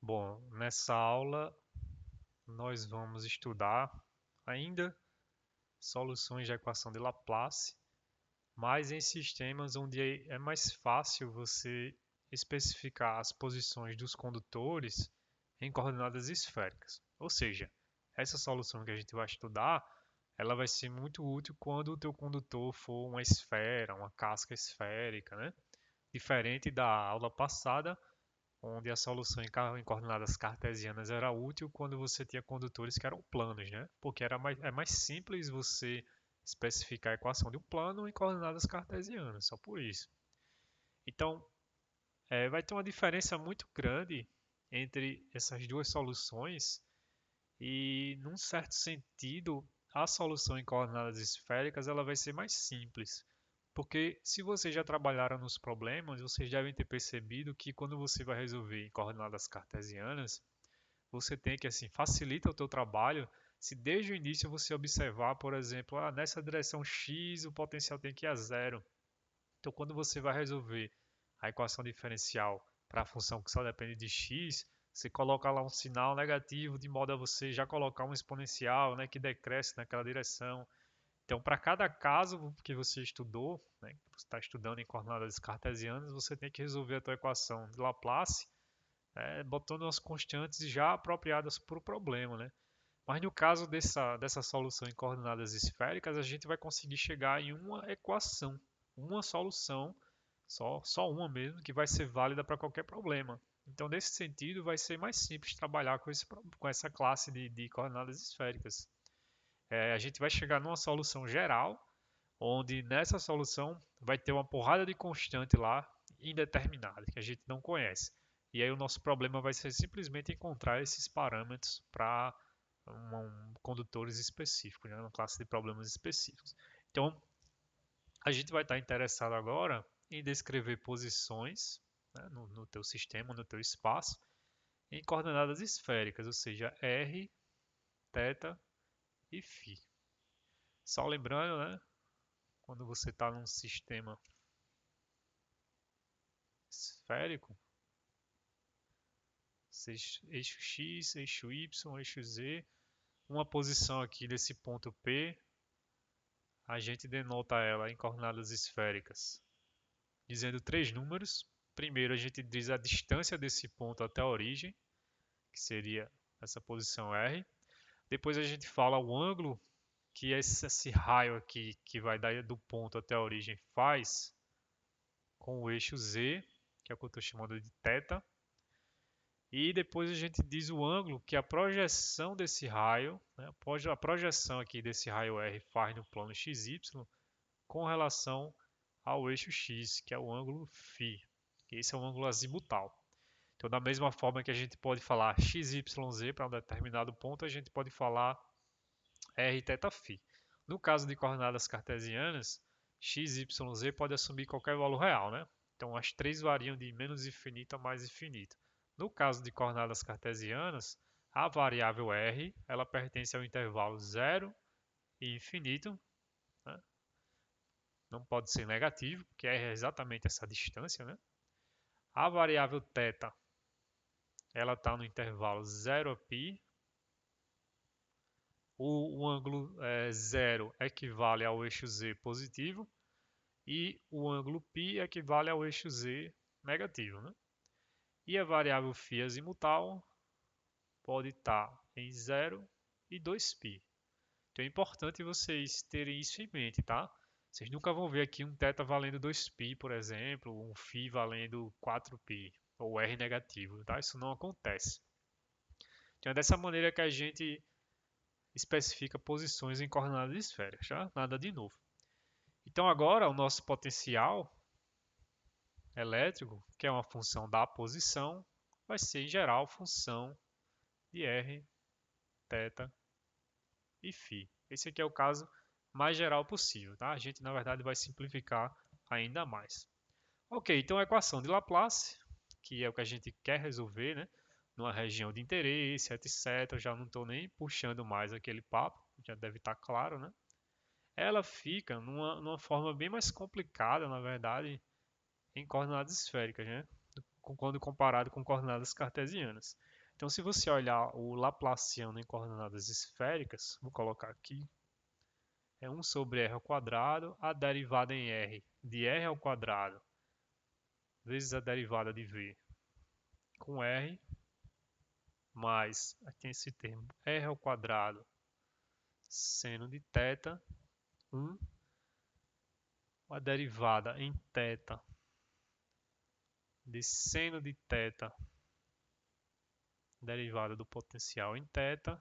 Bom, nessa aula nós vamos estudar ainda soluções de equação de Laplace, mas em sistemas onde é mais fácil você especificar as posições dos condutores em coordenadas esféricas. Ou seja, essa solução que a gente vai estudar, ela vai ser muito útil quando o teu condutor for uma esfera, uma casca esférica, né? Diferente da aula passada, onde a solução em coordenadas cartesianas era útil quando você tinha condutores que eram planos, né? Porque é mais simples você especificar a equação de um plano em coordenadas cartesianas, só por isso. Então, vai ter uma diferença muito grande entre essas duas soluções e, num certo sentido, a solução em coordenadas esféricas ela vai ser mais simples. Porque se vocês já trabalharam nos problemas, vocês devem ter percebido que quando você vai resolver em coordenadas cartesianas, você tem que assim facilita o teu trabalho se desde o início você observar, por exemplo, nessa direção x o potencial tem que ir a zero. Então, quando você vai resolver a equação diferencial para a função que só depende de x, você coloca lá um sinal negativo de modo a você já colocar um exponencial, né, que decresce naquela direção. Então, para cada caso que você estudou, né, que você está estudando em coordenadas cartesianas, você tem que resolver a tua equação de Laplace, botando as constantes já apropriadas para o problema, né? Mas no caso dessa solução em coordenadas esféricas, a gente vai conseguir chegar em uma equação, uma solução, só uma mesmo, que vai ser válida para qualquer problema. Então, nesse sentido, vai ser mais simples trabalhar com essa classe de coordenadas esféricas. A gente vai chegar numa solução geral, onde nessa solução vai ter uma porrada de constante lá indeterminada, que a gente não conhece. E aí o nosso problema vai ser simplesmente encontrar esses parâmetros para condutores específicos, né, uma classe de problemas específicos. Então, a gente vai estar interessado agora em descrever posições, né, no teu sistema, no teu espaço, em coordenadas esféricas, ou seja, r, θ e φ. Só lembrando, né, quando você está num sistema esférico, eixo x, eixo y, eixo z, uma posição aqui desse ponto P, a gente denota ela em coordenadas esféricas, dizendo três números. Primeiro a gente diz a distância desse ponto até a origem, que seria essa posição R. Depois a gente fala o ângulo que esse raio aqui, que vai dar do ponto até a origem, faz com o eixo Z, que é o que eu estou chamando de θ. E depois a gente diz o ângulo que a projeção desse raio, né, a projeção aqui desse raio R faz no plano XY com relação ao eixo X, que é o ângulo φ. Esse é o ângulo azimutal. Então, da mesma forma que a gente pode falar XYZ para um determinado ponto, a gente pode falar R θ φ. No caso de coordenadas cartesianas, XYZ pode assumir qualquer valor real, né? Então, as três variam de menos infinito a mais infinito. No caso de coordenadas cartesianas, a variável r ela pertence ao intervalo zero e infinito, né? Não pode ser negativo, porque r é exatamente essa distância, né? A variável θ ela está no intervalo zero a π. O ângulo 0 equivale ao eixo z positivo e o ângulo π equivale ao eixo z negativo, né? E a variável φ azimutal pode estar em 0 e 2π. Então é importante vocês terem isso em mente, tá? Vocês nunca vão ver aqui um θ valendo 2π, por exemplo, um φ valendo 4π, ou r negativo, tá? Isso não acontece. Então é dessa maneira que a gente especifica posições em coordenadas esféricas, tá? Nada de novo. Então agora o nosso potencial elétrico, que é uma função da posição, vai ser em geral função de r, θ e φ. Esse aqui é o caso mais geral possível, tá? A gente na verdade vai simplificar ainda mais. Ok, então a equação de Laplace, que é o que a gente quer resolver, né? Numa região de interesse, etc. Eu já não estou nem puxando mais aquele papo, já deve estar claro, né? Ela fica numa forma bem mais complicada, na verdade, em coordenadas esféricas, né? Quando comparado com coordenadas cartesianas. Então, se você olhar o Laplaciano em coordenadas esféricas, vou colocar aqui, é 1 sobre r ao quadrado, a derivada em r de r ao quadrado vezes a derivada de v com r, mais, aqui tem esse termo, r ao quadrado seno de θ, 1, a derivada em θ de seno de θ, derivada do potencial em θ,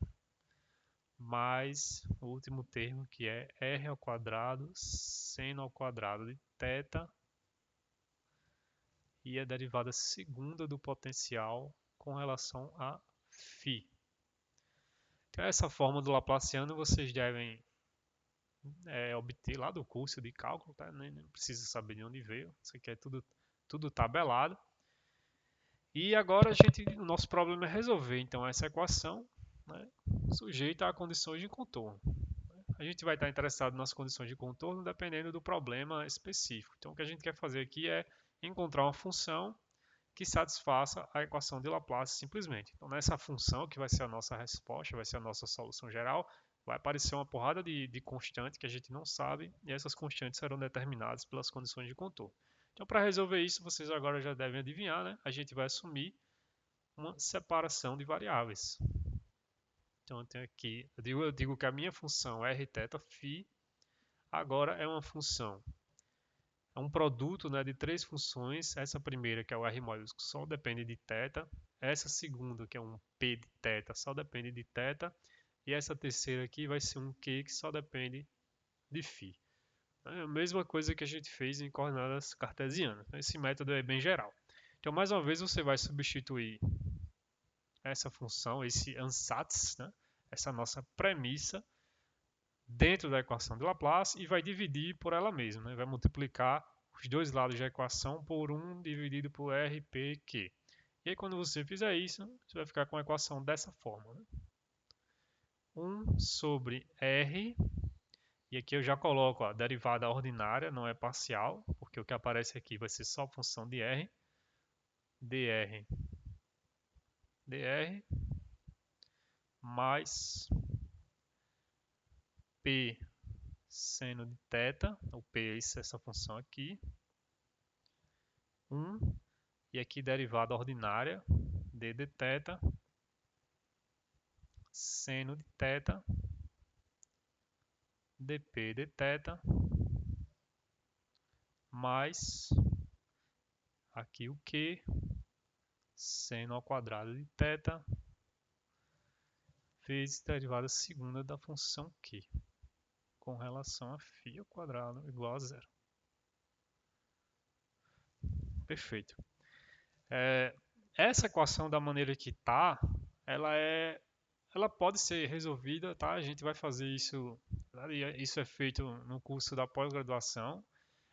mais o último termo que é r ao quadrado seno ao quadrado de θ e a derivada segunda do potencial com relação a φ. Então essa fórmula do Laplaciano vocês devem obter lá do curso de cálculo, tá? Nem precisa saber de onde veio, isso aqui é tudo tabelado. E agora o nosso problema é resolver então essa equação, né, sujeita a condições de contorno. A gente vai estar interessado nas condições de contorno dependendo do problema específico. Então o que a gente quer fazer aqui é encontrar uma função que satisfaça a equação de Laplace simplesmente. Então nessa função que vai ser a nossa resposta, vai ser a nossa solução geral, vai aparecer uma porrada de constante que a gente não sabe e essas constantes serão determinadas pelas condições de contorno. Então para resolver isso, vocês agora já devem adivinhar, né? A gente vai assumir uma separação de variáveis. Então eu tenho aqui, eu digo que a minha função rθ agora é uma função, é um produto, né, de três funções. Essa primeira, que é o r maiúsculo, só depende de θ. Essa segunda, que é um p de θ, só depende de θ. E essa terceira aqui vai ser um q que só depende de φ. É a mesma coisa que a gente fez em coordenadas cartesianas. Esse método é bem geral. Então, mais uma vez, você vai substituir essa função, esse ansatz, né, essa nossa premissa, dentro da equação de Laplace e vai dividir por ela mesma, né? Vai multiplicar os dois lados da equação por 1 dividido por r, p, q. E aí quando você fizer isso, você vai ficar com a equação dessa forma, né? 1 sobre r, e aqui eu já coloco a derivada ordinária, não é parcial, porque o que aparece aqui vai ser só a função de r, dr, mais p seno de θ, o p é essa função aqui, 1, e aqui derivada ordinária, d de θ, seno de θ, dp de θ, mais aqui o q, seno ao quadrado de θ, vezes derivada segunda da função q, com relação a φ ao quadrado igual a zero. Perfeito. Essa equação da maneira que está, ela pode ser resolvida, tá? A gente vai fazer isso, isso é feito no curso da pós-graduação,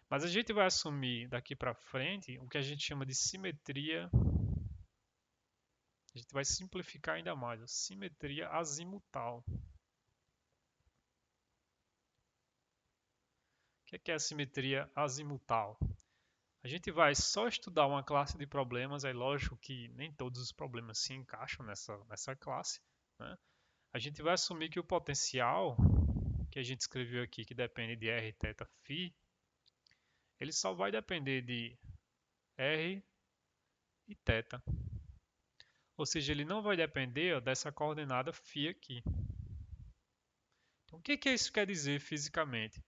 mas a gente vai assumir daqui para frente o que a gente chama de simetria. A gente vai simplificar ainda mais, a simetria azimutal. O que é a simetria azimutal? A gente vai só estudar uma classe de problemas, é lógico que nem todos os problemas se encaixam nessa classe, né? A gente vai assumir que o potencial, que a gente escreveu aqui, que depende de r, θ, φ, ele só vai depender de r e θ. Ou seja, ele não vai depender dessa coordenada φ aqui. Então, o que isso quer dizer fisicamente?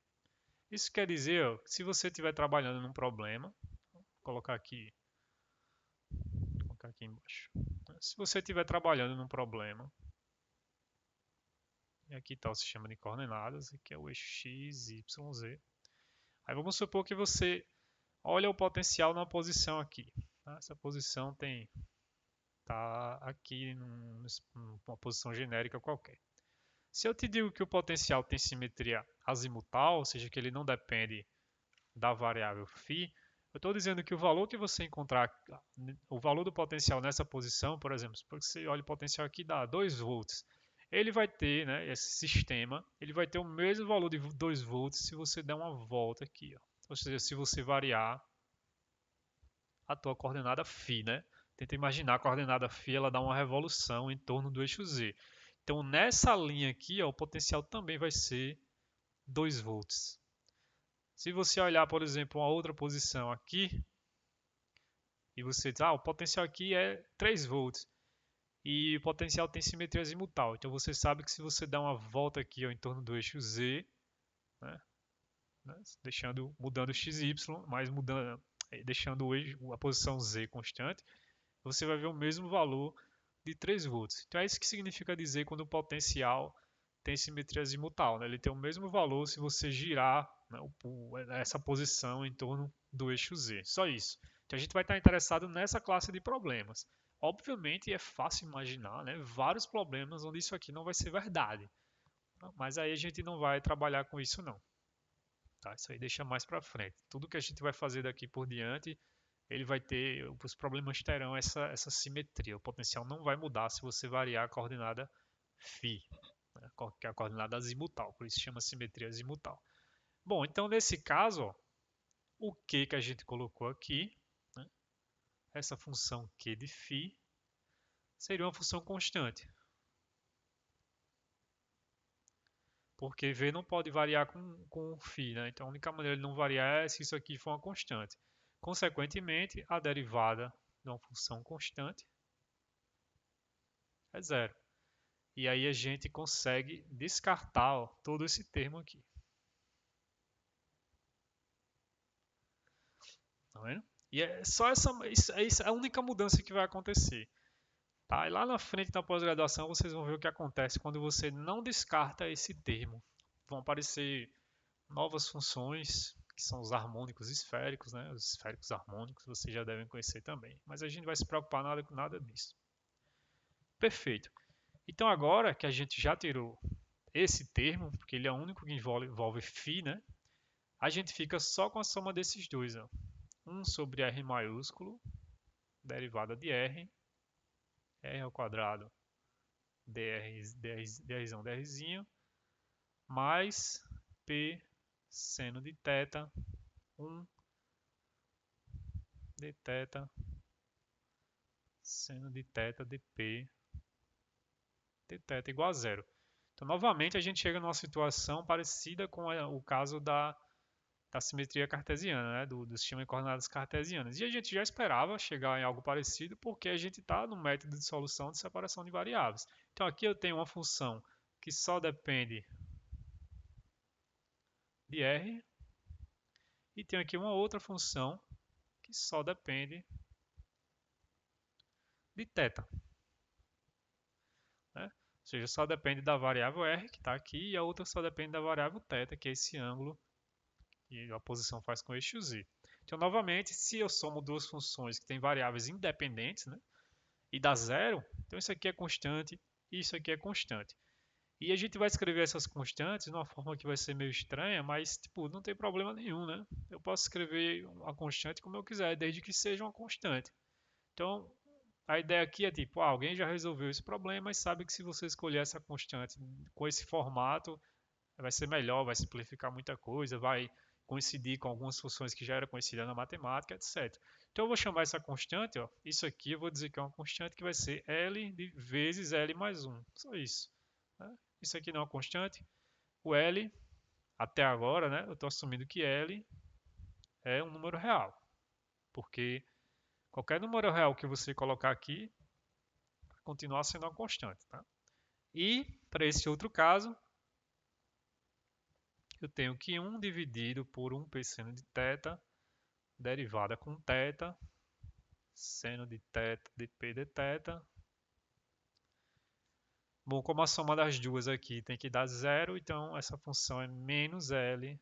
Isso quer dizer, se você estiver trabalhando num problema, vou colocar aqui embaixo. Se você estiver trabalhando num problema, e aqui está o sistema de coordenadas, aqui é o eixo x, y, z. Aí vamos supor que você olha o potencial na posição aqui. Tá? Essa posição está aqui numa posição genérica qualquer. Se eu te digo que o potencial tem simetria azimutal, ou seja, que ele não depende da variável φ, eu estou dizendo que o valor que você encontrar, o valor do potencial nessa posição, por exemplo, se você olha o potencial aqui dá 2 volts, ele vai ter, né, esse sistema, ele vai ter o mesmo valor de 2 volts se você der uma volta aqui, ó. Ou seja, se você variar a tua coordenada φ, né? Tenta imaginar a coordenada φ, ela dá uma revolução em torno do eixo Z. Então, nessa linha aqui, ó, o potencial também vai ser 2 volts. Se você olhar, por exemplo, uma outra posição aqui, e você diz, o potencial aqui é 3 volts, e o potencial tem simetria azimutal. Então, você sabe que se você dá uma volta aqui ó, em torno do eixo Z, né, mudando x e y, mas deixando a posição Z constante, você vai ver o mesmo valor de 3 volts. Então é isso que significa dizer quando o potencial tem simetria azimutal. Né? Ele tem o mesmo valor se você girar, né, essa posição em torno do eixo Z. Só isso. Então a gente vai estar interessado nessa classe de problemas. Obviamente é fácil imaginar, né, vários problemas onde isso aqui não vai ser verdade. Mas aí a gente não vai trabalhar com isso não. Tá? Isso aí deixa mais para frente. Tudo que a gente vai fazer daqui por diante, ele vai ter, os problemas terão essa simetria. O potencial não vai mudar se você variar a coordenada φ, né? Que é a coordenada azimutal, por isso chama simetria azimutal. Bom, então nesse caso, ó, o que a gente colocou aqui, né? Essa função q de φ seria uma função constante. Porque v não pode variar com φ, né? Então a única maneira de não variar é se isso aqui for uma constante. Consequentemente, a derivada de uma função constante é zero. E aí a gente consegue descartar ó, todo esse termo aqui. Tá vendo? E é só isso é a única mudança que vai acontecer. Tá? E lá na frente da pós-graduação vocês vão ver o que acontece quando você não descarta esse termo. Vão aparecer novas funções, que são os harmônicos esféricos, né? Os esféricos harmônicos, vocês já devem conhecer também. Mas a gente vai se preocupar nada com nada disso. Perfeito. Então agora que a gente já tirou esse termo, porque ele é o único que envolve φ, né? A gente fica só com a soma desses dois. Ó. 1 sobre R maiúsculo, derivada de R, R ao quadrado, drzinho, mais P seno de θ, 1 de θ, seno de θ de P, de θ igual a zero. Então, novamente, a gente chega numa situação parecida com o caso da simetria cartesiana, né? do sistema de coordenadas cartesianas. E a gente já esperava chegar em algo parecido porque a gente está no método de solução de separação de variáveis. Então aqui eu tenho uma função que só depende de R e tenho aqui uma outra função que só depende de θ. Né? Ou seja, só depende da variável R que está aqui e a outra só depende da variável θ, que é esse ângulo que a posição faz com o eixo Z. Então, novamente, se eu somo duas funções que têm variáveis independentes, né, e dá zero, então isso aqui é constante e isso aqui é constante. E a gente vai escrever essas constantes de uma forma que vai ser meio estranha, mas tipo, não tem problema nenhum, né? Eu posso escrever uma constante como eu quiser, desde que seja uma constante. Então, a ideia aqui é tipo, alguém já resolveu esse problema e sabe que se você escolher essa constante com esse formato, vai ser melhor, vai simplificar muita coisa, vai coincidir com algumas funções que já eram conhecidas na matemática, etc. Então eu vou chamar essa constante, ó, isso aqui eu vou dizer que é uma constante que vai ser L vezes L mais 1. Só isso. Né? Isso aqui não é uma constante. O L, até agora, né, eu estou assumindo que L é um número real. Porque qualquer número real que você colocar aqui, vai continuar sendo uma constante. Tá? E, para esse outro caso, eu tenho que 1 dividido por 1 p seno de θ, derivada com θ, seno de θ de p de θ. Bom, como a soma das duas aqui tem que dar zero, então essa função é menos L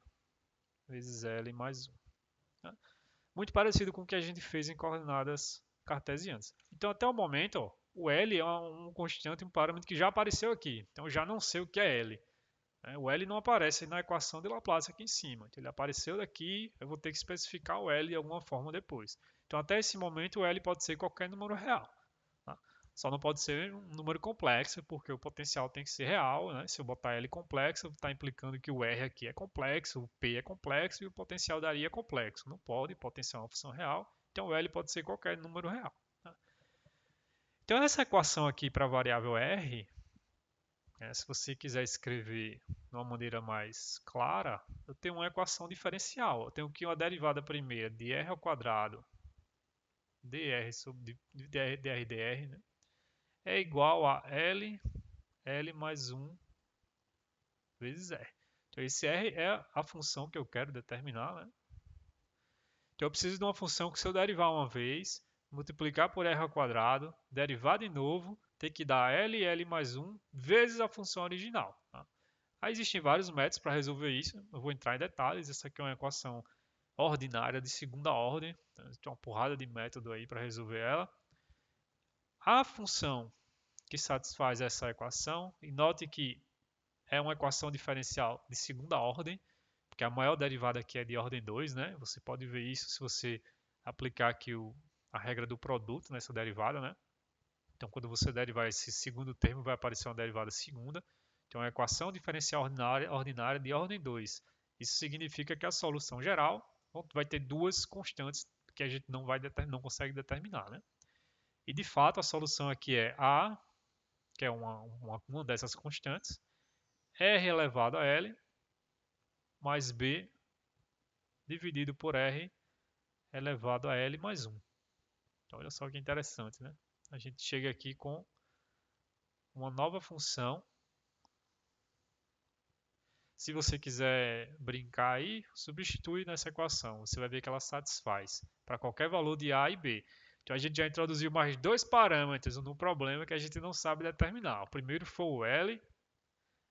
vezes L mais 1. Tá? Muito parecido com o que a gente fez em coordenadas cartesianas. Então, até o momento, ó, o L é um constante, um parâmetro que já apareceu aqui. Então, já não sei o que é L. O L não aparece na equação de Laplace aqui em cima. Então, ele apareceu daqui, eu vou ter que especificar o L de alguma forma depois. Então, até esse momento, o L pode ser qualquer número real. Tá? Só não pode ser um número complexo, porque o potencial tem que ser real. Né? Se eu botar L complexo, está implicando que o R aqui é complexo, o P é complexo e o potencial daria é complexo. Não pode, potencial é uma função real. Então, o L pode ser qualquer número real. Tá? Então essa equação aqui para a variável r, se você quiser escrever de uma maneira mais clara, eu tenho uma equação diferencial. Eu tenho aqui uma derivada primeira de r ao quadrado dr sobre dr, né? É igual a L mais 1 vezes R. Então, esse R é a função que eu quero determinar, né? Então, eu preciso de uma função que, se eu derivar uma vez, multiplicar por R ao quadrado, derivar de novo, tem que dar L mais 1 vezes a função original. Tá? Aí existem vários métodos para resolver isso, eu vou entrar em detalhes. Essa aqui é uma equação ordinária de segunda ordem, então, tem uma porrada de método aí para resolver ela. A função que satisfaz essa equação, e note que é uma equação diferencial de segunda ordem, porque a maior derivada aqui é de ordem 2, né? Você pode ver isso se você aplicar aqui a regra do produto nessa derivada, né? Então, quando você derivar esse segundo termo, vai aparecer uma derivada segunda. Então, é uma equação diferencial ordinária de ordem 2. Isso significa que a solução geral vai ter duas constantes que a gente não consegue determinar, né? E, de fato, a solução aqui é A, que é uma dessas constantes, R elevado a L, mais B dividido por R elevado a L mais 1. Então, olha só que interessante, né? A gente chega aqui com uma nova função. Se você quiser brincar aí, substitui nessa equação. Você vai ver que ela satisfaz para qualquer valor de A e B. Então, a gente já introduziu mais dois parâmetros no problema que a gente não sabe determinar. O primeiro foi o L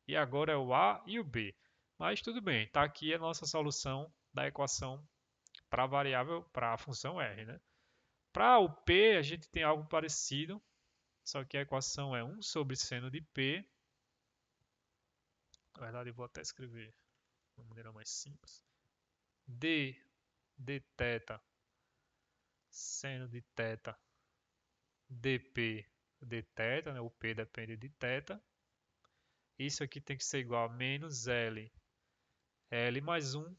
e agora é o A e o B. Mas tudo bem, está aqui a nossa solução da equação para a variável, para a função R, né? Para o P, a gente tem algo parecido, só que a equação é 1 sobre seno de P. Na verdade, eu vou até escrever de uma maneira mais simples. D θ, seno de θ, dP de θ, né? O P depende de θ. Isso aqui tem que ser igual a menos L mais 1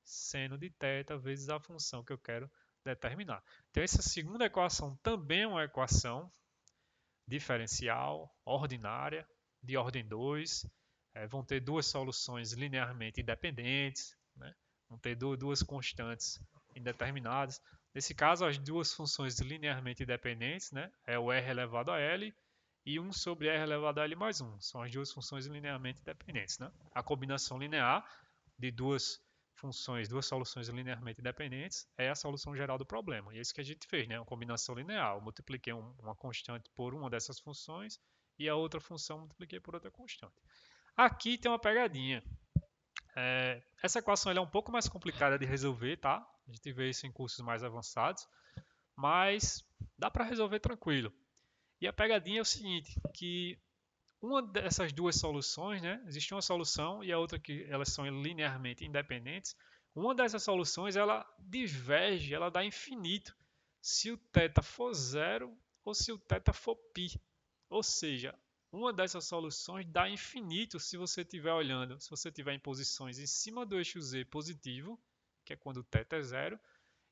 seno de θ vezes a função que eu quero determinar. Então, essa segunda equação também é uma equação diferencial, ordinária, de ordem 2. Vão ter duas soluções linearmente independentes, né? Vão ter duas constantes indeterminadas. Nesse caso, as duas funções linearmente independentes, né? É o r elevado a L e 1 sobre r elevado a L mais 1. São as duas funções linearmente independentes, né? A combinação linear de duas soluções linearmente independentes, é a solução geral do problema. E é isso que a gente fez, né? Uma combinação linear. Eu multipliquei uma constante por uma dessas funções e a outra função multipliquei por outra constante. Aqui tem uma pegadinha. Essa equação é um pouco mais complicada de resolver, tá? A gente vê isso em cursos mais avançados, mas dá para resolver tranquilo. E a pegadinha é o seguinte, que uma dessas duas soluções, né? Existe uma solução e a outra que elas são linearmente independentes. Uma dessas soluções ela diverge, ela dá infinito se o θ for zero ou se o θ for π. Ou seja, uma dessas soluções dá infinito se você estiver olhando, se você tiver em posições em cima do eixo z positivo, que é quando o θ é zero,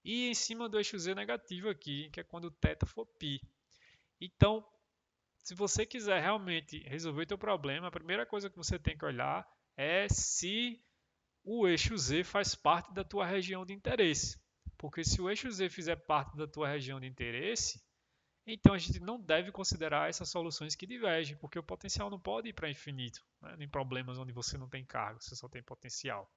e em cima do eixo z negativo aqui, que é quando o θ for π. Então, se você quiser realmente resolver o teu problema, a primeira coisa que você tem que olhar é se o eixo Z faz parte da tua região de interesse. Porque se o eixo Z fizer parte da tua região de interesse, então a gente não deve considerar essas soluções que divergem, porque o potencial não pode ir para infinito, né? Em problemas onde você não tem carga, você só tem potencial.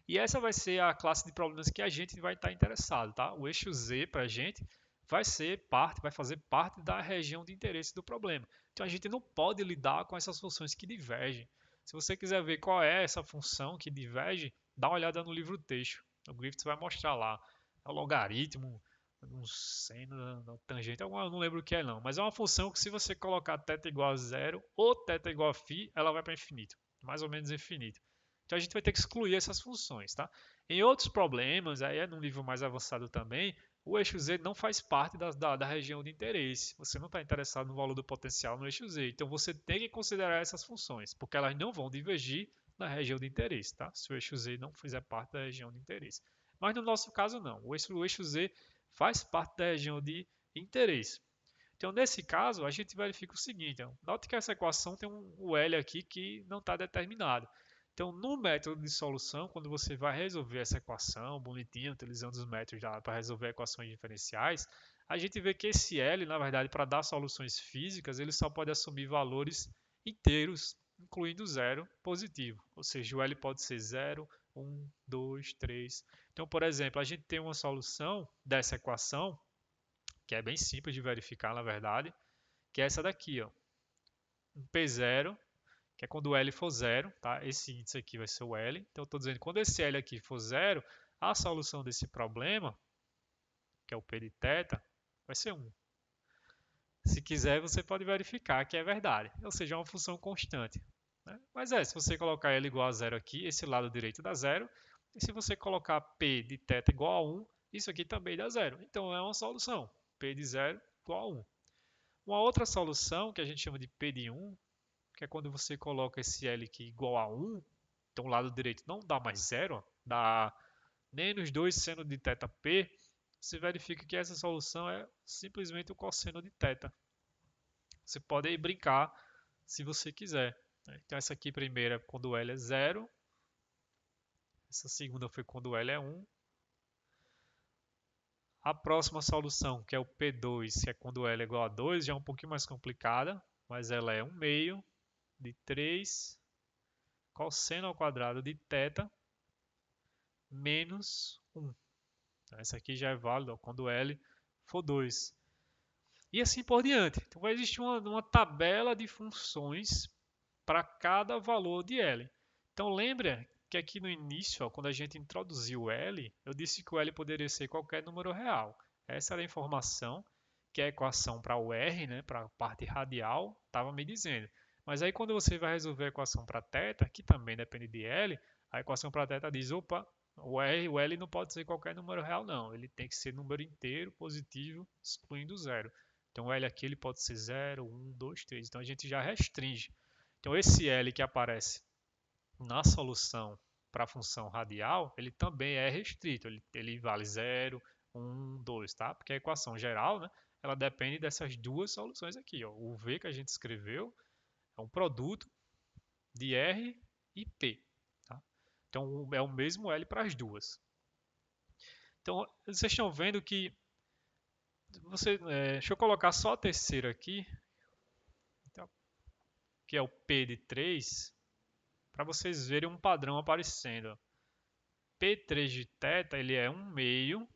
E essa vai ser a classe de problemas que a gente vai estar interessado, tá? O eixo Z para a gente vai fazer parte da região de interesse do problema. Então a gente não pode lidar com essas funções que divergem. Se você quiser ver qual é essa função que diverge, dá uma olhada no livro texto. O Griffiths vai mostrar lá. É o logaritmo, um seno, tangente, eu não lembro o que é não. Mas é uma função que se você colocar θ igual a zero ou θ igual a φ, ela vai para infinito. Mais ou menos infinito. Então a gente vai ter que excluir essas funções, tá? Em outros problemas, aí é num nível mais avançado também, o eixo Z não faz parte da região de interesse. Você não está interessado no valor do potencial no eixo Z. Então você tem que considerar essas funções, porque elas não vão divergir na região de interesse, tá? Se o eixo Z não fizer parte da região de interesse. Mas no nosso caso não. O eixo Z faz parte da região de interesse. Então, nesse caso, a gente verifica o seguinte, ó, note que essa equação tem o L aqui que não está determinado. Então, no método de solução, quando você vai resolver essa equação bonitinha, utilizando os métodos para resolver equações diferenciais, a gente vê que esse L, na verdade, para dar soluções físicas, ele só pode assumir valores inteiros, incluindo zero positivo. Ou seja, o L pode ser 0, 1, 2, 3. Então, por exemplo, a gente tem uma solução dessa equação que é bem simples de verificar, na verdade, que é essa daqui, ó. Um P0, que é quando o L for zero, tá? Esse índice aqui vai ser o L. Então, eu estou dizendo que quando esse L aqui for zero, a solução desse problema, que é o P de θ, vai ser 1. Se quiser, você pode verificar que é verdade, ou seja, é uma função constante. Né? Mas se você colocar L igual a zero aqui, esse lado direito dá zero, e se você colocar P de θ igual a 1, isso aqui também dá zero. Então, é uma solução, P de 0 igual a 1. Uma outra solução, que a gente chama de P de 1, que é quando você coloca esse L aqui igual a 1, então o lado direito não dá mais zero, dá menos 2 seno de θp, você verifica que essa solução é simplesmente o cosseno de θ. Você pode aí brincar se você quiser. Então essa aqui primeira quando o L é 0, essa segunda foi quando o L é 1. A próxima solução, que é o P2, que é quando o L é igual a 2, já é um pouquinho mais complicada, mas ela é 1 meio de 3 cosseno ao quadrado de θ menos 1. Então, essa aqui já é válida quando L for 2. E assim por diante. Então vai existir uma tabela de funções para cada valor de L. Então lembra que aqui no início, ó, quando a gente introduziu o L, eu disse que o L poderia ser qualquer número real. Essa era a informação que a equação para o R, né, para a parte radial, estava me dizendo. Mas aí quando você vai resolver a equação para θ, que também depende de L, a equação para θ diz, opa, o L não pode ser qualquer número real não, ele tem que ser número inteiro, positivo, excluindo zero. Então o L aqui ele pode ser 0, 1, 2, 3. Então a gente já restringe. Então esse L que aparece na solução para a função radial, ele também é restrito. Ele vale 0, 1, 2, tá? Porque a equação geral, né, ela depende dessas duas soluções aqui. Ó. O V que a gente escreveu é um produto de R e P. Tá? Então é o mesmo L para as duas. Então vocês estão vendo que deixa eu colocar só a terceira aqui, então, que é o P de 3, para vocês verem um padrão aparecendo. P3 de θ ele é 1 meio,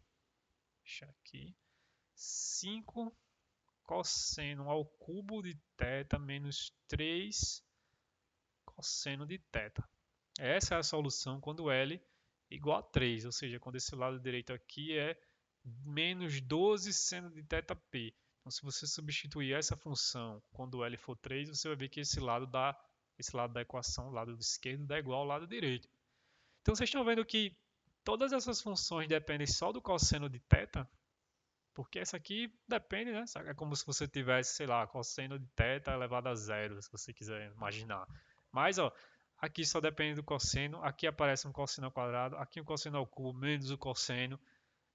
deixa aqui, 5 cosseno ao cubo de θ menos 3 cosseno de θ. Essa é a solução quando L igual a 3, ou seja, quando esse lado direito aqui é menos 12 seno de θp. Então, se você substituir essa função quando L for 3, você vai ver que esse lado da equação, o lado esquerdo, dá igual ao lado direito. Então, vocês estão vendo que todas essas funções dependem só do cosseno de θ, porque essa aqui depende, né? É como se você tivesse, sei lá, cosseno de θ elevado a zero, se você quiser imaginar. Mas, ó, aqui só depende do cosseno, aqui aparece um cosseno ao quadrado, aqui um cosseno ao cubo menos o cosseno.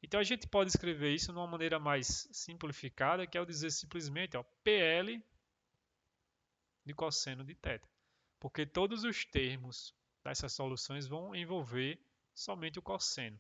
Então a gente pode escrever isso de uma maneira mais simplificada, que é o dizer simplesmente, ó, PL de cosseno de θ. Porque todos os termos dessas soluções vão envolver somente o cosseno.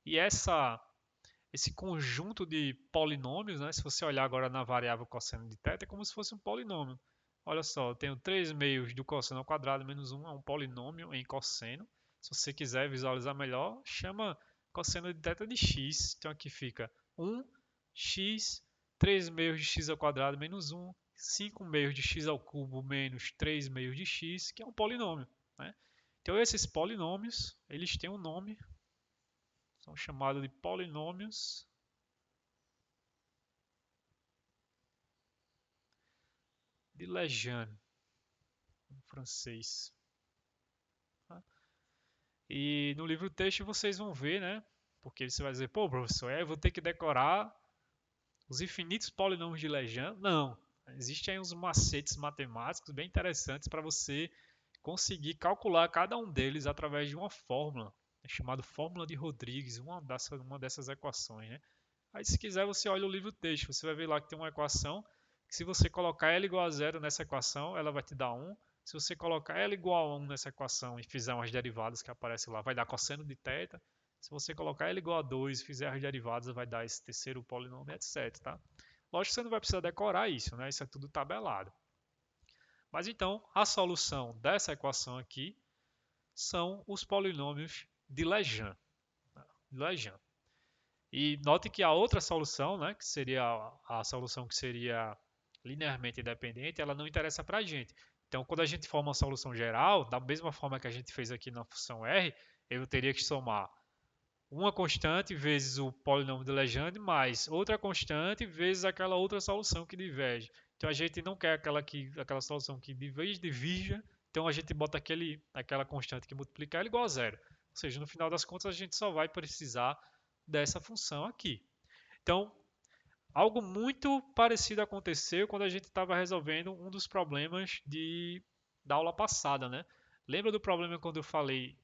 E esse conjunto de polinômios, né, se você olhar agora na variável cosseno de θ, é como se fosse um polinômio. Olha só, eu tenho 3 meios do cosseno ao quadrado menos 1, é um polinômio em cosseno. Se você quiser visualizar melhor, chama cosseno de θ de x. Então aqui fica 1x, 3 meios de x ao quadrado menos 1, 5 meios de x ao cubo menos 3 meios de x, que é um polinômio. Né? Então esses polinômios, eles têm um nome, são chamados de polinômios de Legendre, em francês. Tá? E no livro texto vocês vão ver, né? Porque você vai dizer, pô, professor, eu vou ter que decorar os infinitos polinômios de Legendre. Não, existem aí uns macetes matemáticos bem interessantes para você conseguir calcular cada um deles através de uma fórmula, chamada fórmula de Rodrigues, uma dessas equações, né? Aí se quiser você olha o livro texto, você vai ver lá que tem uma equação, que se você colocar L igual a zero nessa equação, ela vai te dar 1. Se você colocar L igual a 1 nessa equação e fizer umas derivadas que aparecem lá, vai dar cosseno de θ. Se você colocar L igual a 2 e fizer as derivadas, vai dar esse terceiro polinômio, etc. Tá? Lógico que você não vai precisar decorar isso, né? Isso é tudo tabelado. Mas então, a solução dessa equação aqui são os polinômios de Legendre. E note que a outra solução, né, que seria a solução que seria linearmente independente, ela não interessa para a gente. Então, quando a gente forma uma solução geral, da mesma forma que a gente fez aqui na função r, eu teria que somar uma constante vezes o polinômio de Legendre mais outra constante vezes aquela outra solução que diverge. Então, a gente não quer aquela solução que divirja, então a gente bota aquela constante que multiplica ela igual a zero. Ou seja, no final das contas, a gente só vai precisar dessa função aqui. Então, algo muito parecido aconteceu quando a gente estava resolvendo um dos problemas da aula passada, né? Lembra do problema quando eu falei,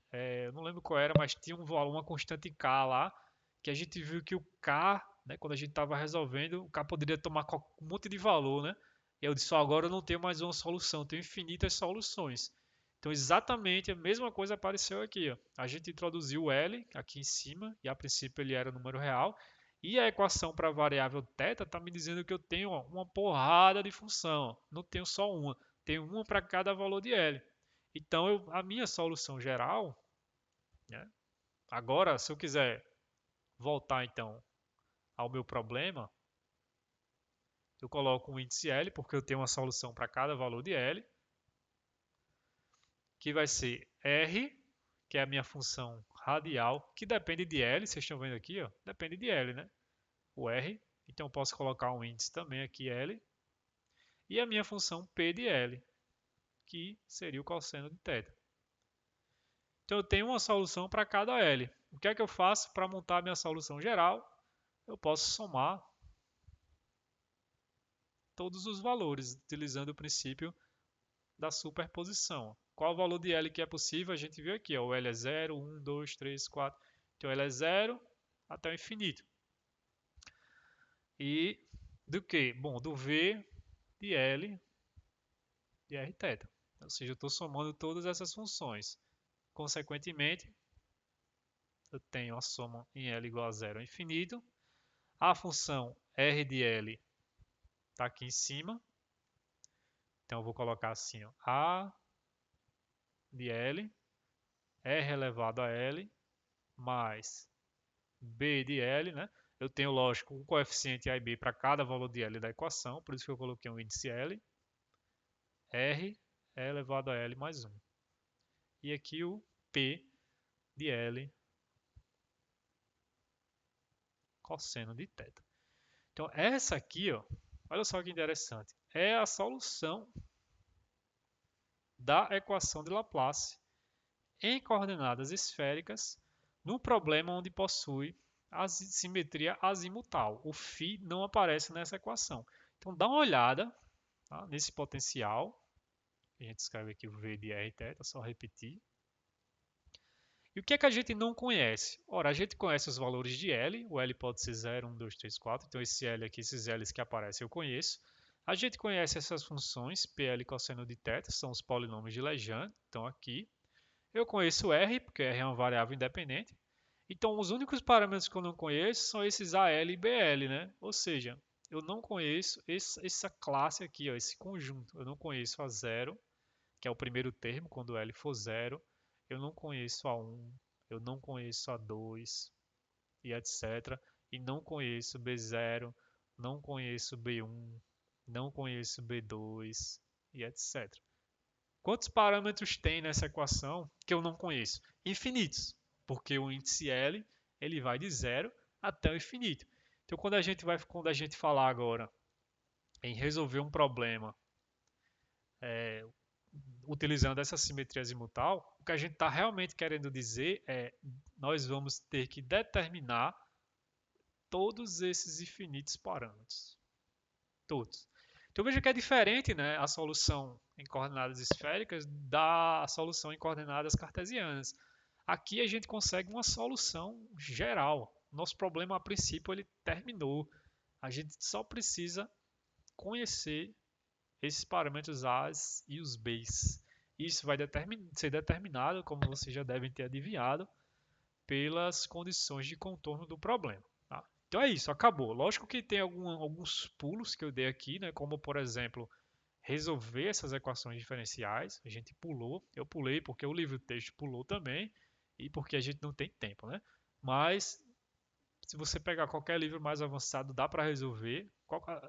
eu não lembro qual era, mas tinha uma constante K lá, que a gente viu que o K, né, quando a gente estava resolvendo, o K poderia tomar um monte de valor, né? E eu disse, agora eu não tenho mais uma solução, tenho infinitas soluções. Então, exatamente a mesma coisa apareceu aqui. Ó. A gente introduziu o L aqui em cima, e a princípio ele era número real, e a equação para a variável θ está me dizendo que eu tenho uma porrada de função. Não tenho só uma, tenho uma para cada valor de L. Então, a minha solução geral, né? Agora, se eu quiser voltar então ao meu problema, eu coloco um índice L, porque eu tenho uma solução para cada valor de L, que vai ser R, que é a minha função radial, que depende de L, vocês estão vendo aqui, ó, depende de L, né? O R, então eu posso colocar um índice também aqui, L, e a minha função P de L, que seria o cosseno de θ. Então eu tenho uma solução para cada L. O que é que eu faço para montar a minha solução geral? Eu posso somar todos os valores, utilizando o princípio da superposição. Qual o valor de L que é possível? A gente viu aqui, ó, o L é 0, 1, 2, 3, 4. Então L é 0 até o infinito. E do que? Bom, do V de L de Rθ. Ou seja, eu estou somando todas essas funções. Consequentemente, eu tenho a soma em L igual a 0 ao infinito. A função R de L está aqui em cima. Então, eu vou colocar assim, ó, A de L, R elevado a L, mais B de L, né? Eu tenho, lógico, um coeficiente A e B para cada valor de L da equação, por isso que eu coloquei um índice L. R é elevado a L mais 1. E aqui o P de L cosseno de θ. Então, essa aqui, ó, olha só que interessante, é a solução da equação de Laplace em coordenadas esféricas no problema onde possui a simetria azimutal. O φ não aparece nessa equação. Então, dá uma olhada, tá, nesse potencial. A gente escreve aqui o V de Rθ, só repetir. E o que é que a gente não conhece? Ora, a gente conhece os valores de L, o L pode ser 0, 1, 2, 3, 4, então esse L aqui, esses L's que aparecem eu conheço. A gente conhece essas funções, PL cosseno de θ, são os polinômios de Legendre, então aqui. Eu conheço R, porque R é uma variável independente. Então, os únicos parâmetros que eu não conheço são esses AL e BL, né? Ou seja, eu não conheço essa classe aqui, ó, esse conjunto. Eu não conheço a 0, que é o primeiro termo, quando L for 0. Eu não conheço a 1, eu não conheço a 2, e etc. E não conheço B0, não conheço B1, não conheço B2, e etc. Quantos parâmetros tem nessa equação que eu não conheço? Infinitos, porque o índice L ele vai de 0 até o infinito. Então, quando a gente falar agora em resolver um problema utilizando essa simetria azimutal, o que a gente está realmente querendo dizer é nós vamos ter que determinar todos esses infinitos parâmetros. Todos. Então veja que é diferente, né, a solução em coordenadas esféricas da solução em coordenadas cartesianas. Aqui a gente consegue uma solução geral. nosso problema a princípio ele terminou. A gente só precisa conhecer esses parâmetros A's e os B's. Isso vai ser determinado, como vocês já devem ter adivinhado, pelas condições de contorno do problema. Tá? Então é isso, acabou. Lógico que tem alguns pulos que eu dei aqui, né? Como por exemplo, resolver essas equações diferenciais. A gente pulou, eu pulei porque o livro-texto pulou também e porque a gente não tem tempo, né? Mas se você pegar qualquer livro mais avançado, dá para resolver.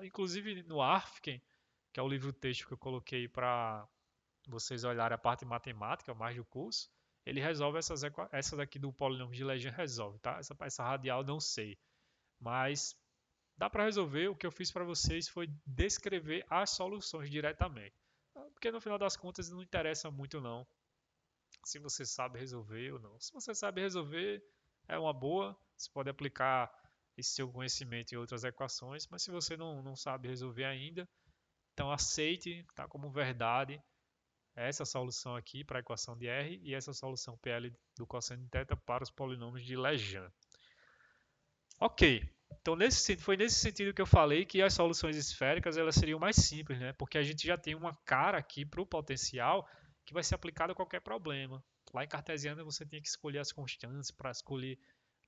Inclusive no Arfken, que é o livro-texto que eu coloquei para vocês olharem a parte matemática, mais do curso, ele resolve essa daqui do polinômio de Legendre resolve, tá? Essa radial não sei, mas dá para resolver. O que eu fiz para vocês foi descrever as soluções diretamente, porque no final das contas não interessa muito não se você sabe resolver ou não. Se você sabe resolver, é uma boa, você pode aplicar esse seu conhecimento em outras equações, mas se você não sabe resolver ainda, então aceite, tá, como verdade essa solução aqui para a equação de R e essa solução PL do cosseno de θ para os polinômios de Legendre. Ok, então foi nesse sentido que eu falei que as soluções esféricas elas seriam mais simples, né? Porque a gente já tem uma cara aqui para o potencial que vai ser aplicado a qualquer problema. Lá em cartesiana você tinha que escolher as constantes para escolher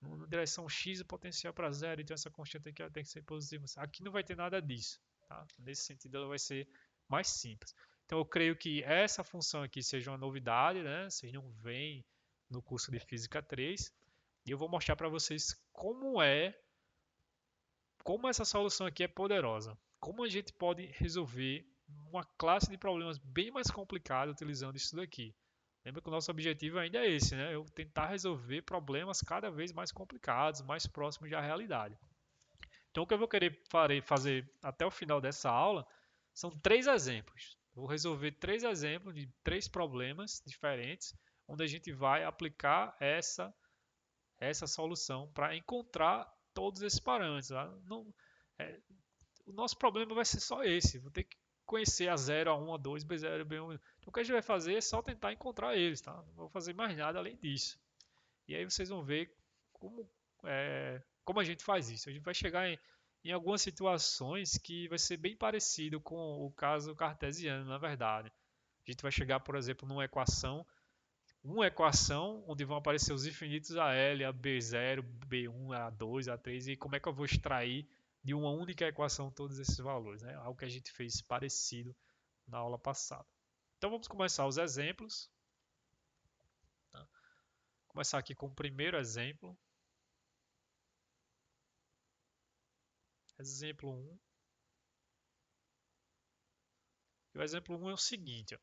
na direção x o potencial para zero, então essa constante aqui ela tem que ser positiva. Aqui não vai ter nada disso, tá? Nesse sentido ela vai ser mais simples. Então eu creio que essa função aqui seja uma novidade, né? Vocês não veem no curso de Física 3. E eu vou mostrar para vocês como essa solução aqui é poderosa. Como a gente pode resolver uma classe de problemas bem mais complicada utilizando isso daqui. Lembra que o nosso objetivo ainda é esse, né? Eu tentar resolver problemas cada vez mais complicados, mais próximos da realidade. Então o que eu vou querer fazer até o final dessa aula são 3 exemplos. Vou resolver 3 exemplos de 3 problemas diferentes, onde a gente vai aplicar essa solução para encontrar todos esses parâmetros. Tá? Não, é, o nosso problema vai ser só esse. Vou ter que conhecer a 0, a 1, a 2, B0, B1. Então o que a gente vai fazer é só tentar encontrar eles. Tá? Não vou fazer mais nada além disso. E aí vocês vão ver como a gente faz isso. A gente vai chegar em algumas situações que vai ser bem parecido com o caso cartesiano, na verdade. A gente vai chegar, por exemplo, numa equação uma equação onde vão aparecer os infinitos a L, a B0, B1, A2, A3 e como é que eu vou extrair de uma única equação todos esses valores, né? Algo que a gente fez parecido na aula passada. Então vamos começar os exemplos. Tá? Vou começar aqui com o primeiro exemplo. Exemplo 1. E o exemplo 1 é o seguinte. Ó.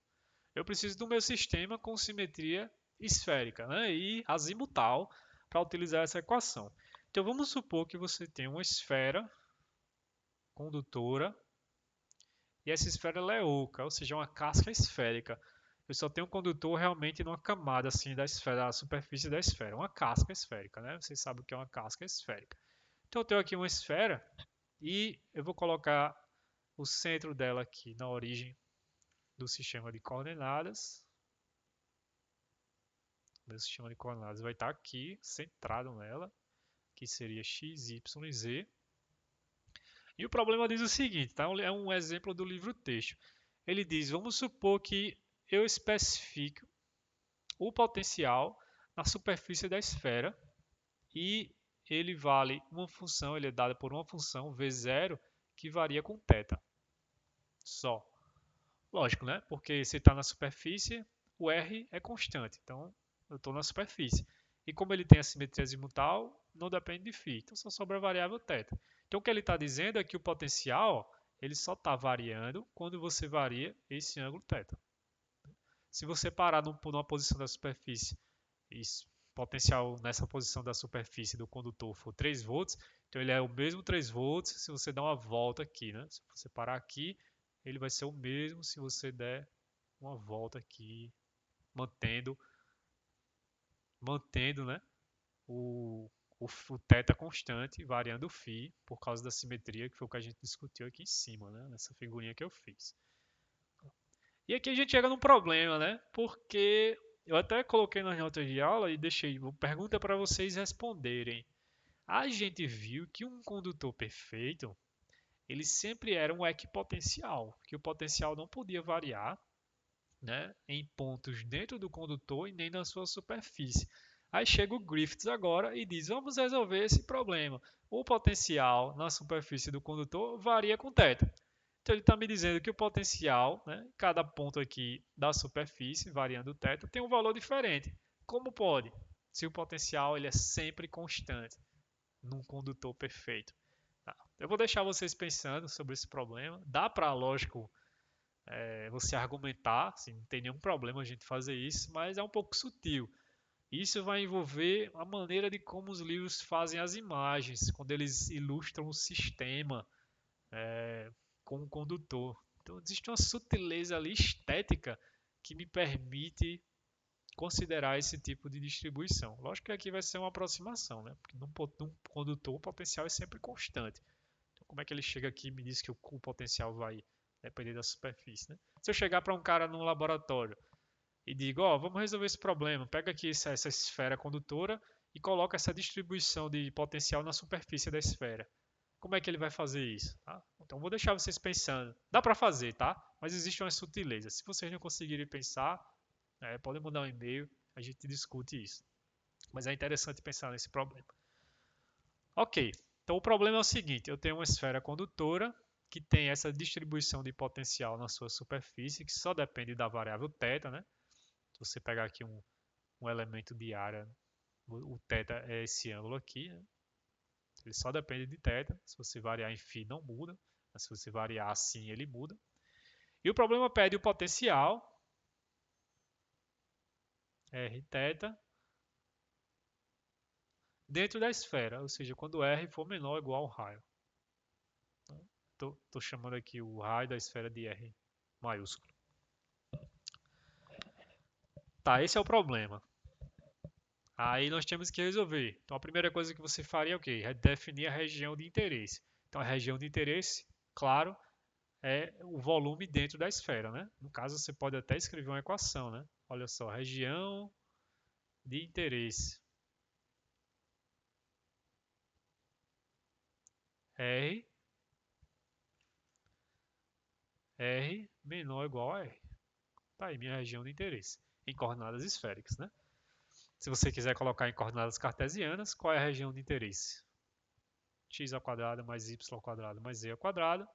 Eu preciso do meu sistema com simetria esférica, né? E azimutal para utilizar essa equação. Então vamos supor que você tem uma esfera condutora e essa esfera ela é oca, ou seja, uma casca esférica. Eu só tenho um condutor realmente numa camada assim da esfera, da superfície da esfera, uma casca esférica, né? Vocês sabem o que é uma casca esférica. Então eu tenho aqui uma esfera e eu vou colocar o centro dela aqui na origem do sistema de coordenadas. Meu sistema de coordenadas vai estar aqui, centrado nela, que seria x, y e z. E o problema diz o seguinte, tá? É um exemplo do livro texto. Ele diz, vamos supor que eu especifico o potencial na superfície da esfera e ele vale uma função, ele é dado por uma função v0 que varia com θ. Só. Lógico, né? Porque se está na superfície, o r é constante. Então, eu estou na superfície. E como ele tem a simetria azimutal, não depende de φ. Então, só sobra a variável θ. Então, o que ele está dizendo é que o potencial ele só está variando quando você varia esse ângulo θ. Se você parar numa posição da superfície e potencial nessa posição da superfície do condutor for 3 volts, então ele é o mesmo 3 volts se você der uma volta aqui, né? Se você parar aqui, ele vai ser o mesmo se você der uma volta aqui, mantendo, né? O θ constante, variando o φ, por causa da simetria, que foi o que a gente discutiu aqui em cima, né? Nessa figurinha que eu fiz. E aqui a gente chega num problema, né? Porque eu até coloquei nas notas de aula e deixei pergunta para vocês responderem. A gente viu que um condutor perfeito, ele sempre era um equipotencial, que o potencial não podia variar, né, em pontos dentro do condutor e nem na sua superfície. Aí chega o Griffiths agora e diz: vamos resolver esse problema. O potencial na superfície do condutor varia com θ. Então ele está me dizendo que o potencial, né, cada ponto aqui da superfície, variando o θ, tem um valor diferente. Como pode? Se o potencial ele é sempre constante num condutor perfeito. Tá. Eu vou deixar vocês pensando sobre esse problema. Dá para, lógico, você argumentar, assim, não tem nenhum problema a gente fazer isso, mas é um pouco sutil. Isso vai envolver a maneira de como os livros fazem as imagens, quando eles ilustram o sistema com o condutor. Então, existe uma sutileza ali estética que me permite considerar esse tipo de distribuição. Lógico que aqui vai ser uma aproximação, né? Porque num condutor o potencial é sempre constante. Então, como é que ele chega aqui e me diz que o potencial vai depender da superfície, né? Se eu chegar para um cara num laboratório e digo, ó, vamos resolver esse problema, pega aqui essa esfera condutora e coloca essa distribuição de potencial na superfície da esfera. Como é que ele vai fazer isso? Tá? Então vou deixar vocês pensando. Dá para fazer, tá? Mas existe uma sutileza. Se vocês não conseguirem pensar, podem mandar um e-mail, a gente discute isso. Mas é interessante pensar nesse problema. Ok, então o problema é o seguinte: eu tenho uma esfera condutora que tem essa distribuição de potencial na sua superfície, que só depende da variável θ, né? Se você pegar aqui um elemento de área, o θ é esse ângulo aqui, né? Ele só depende de θ. Se você variar em φ, não muda. Mas se você variar assim, ele muda. E o problema pede o potencial, Rθ, dentro da esfera, ou seja, quando R for menor ou igual ao raio. Estou chamando aqui o raio da esfera de R maiúsculo. Tá, esse é o problema. Aí nós temos que resolver. Então a primeira coisa que você faria é o quê? É definir a região de interesse. Então a região de interesse, claro, é o volume dentro da esfera, né? No caso, você pode até escrever uma equação, né? Olha só, região de interesse. R menor ou igual a R. Tá aí minha região de interesse, em coordenadas esféricas, né? Se você quiser colocar em coordenadas cartesianas, qual é a região de interesse? X ao quadrado mais y ao quadrado mais z ao quadrado,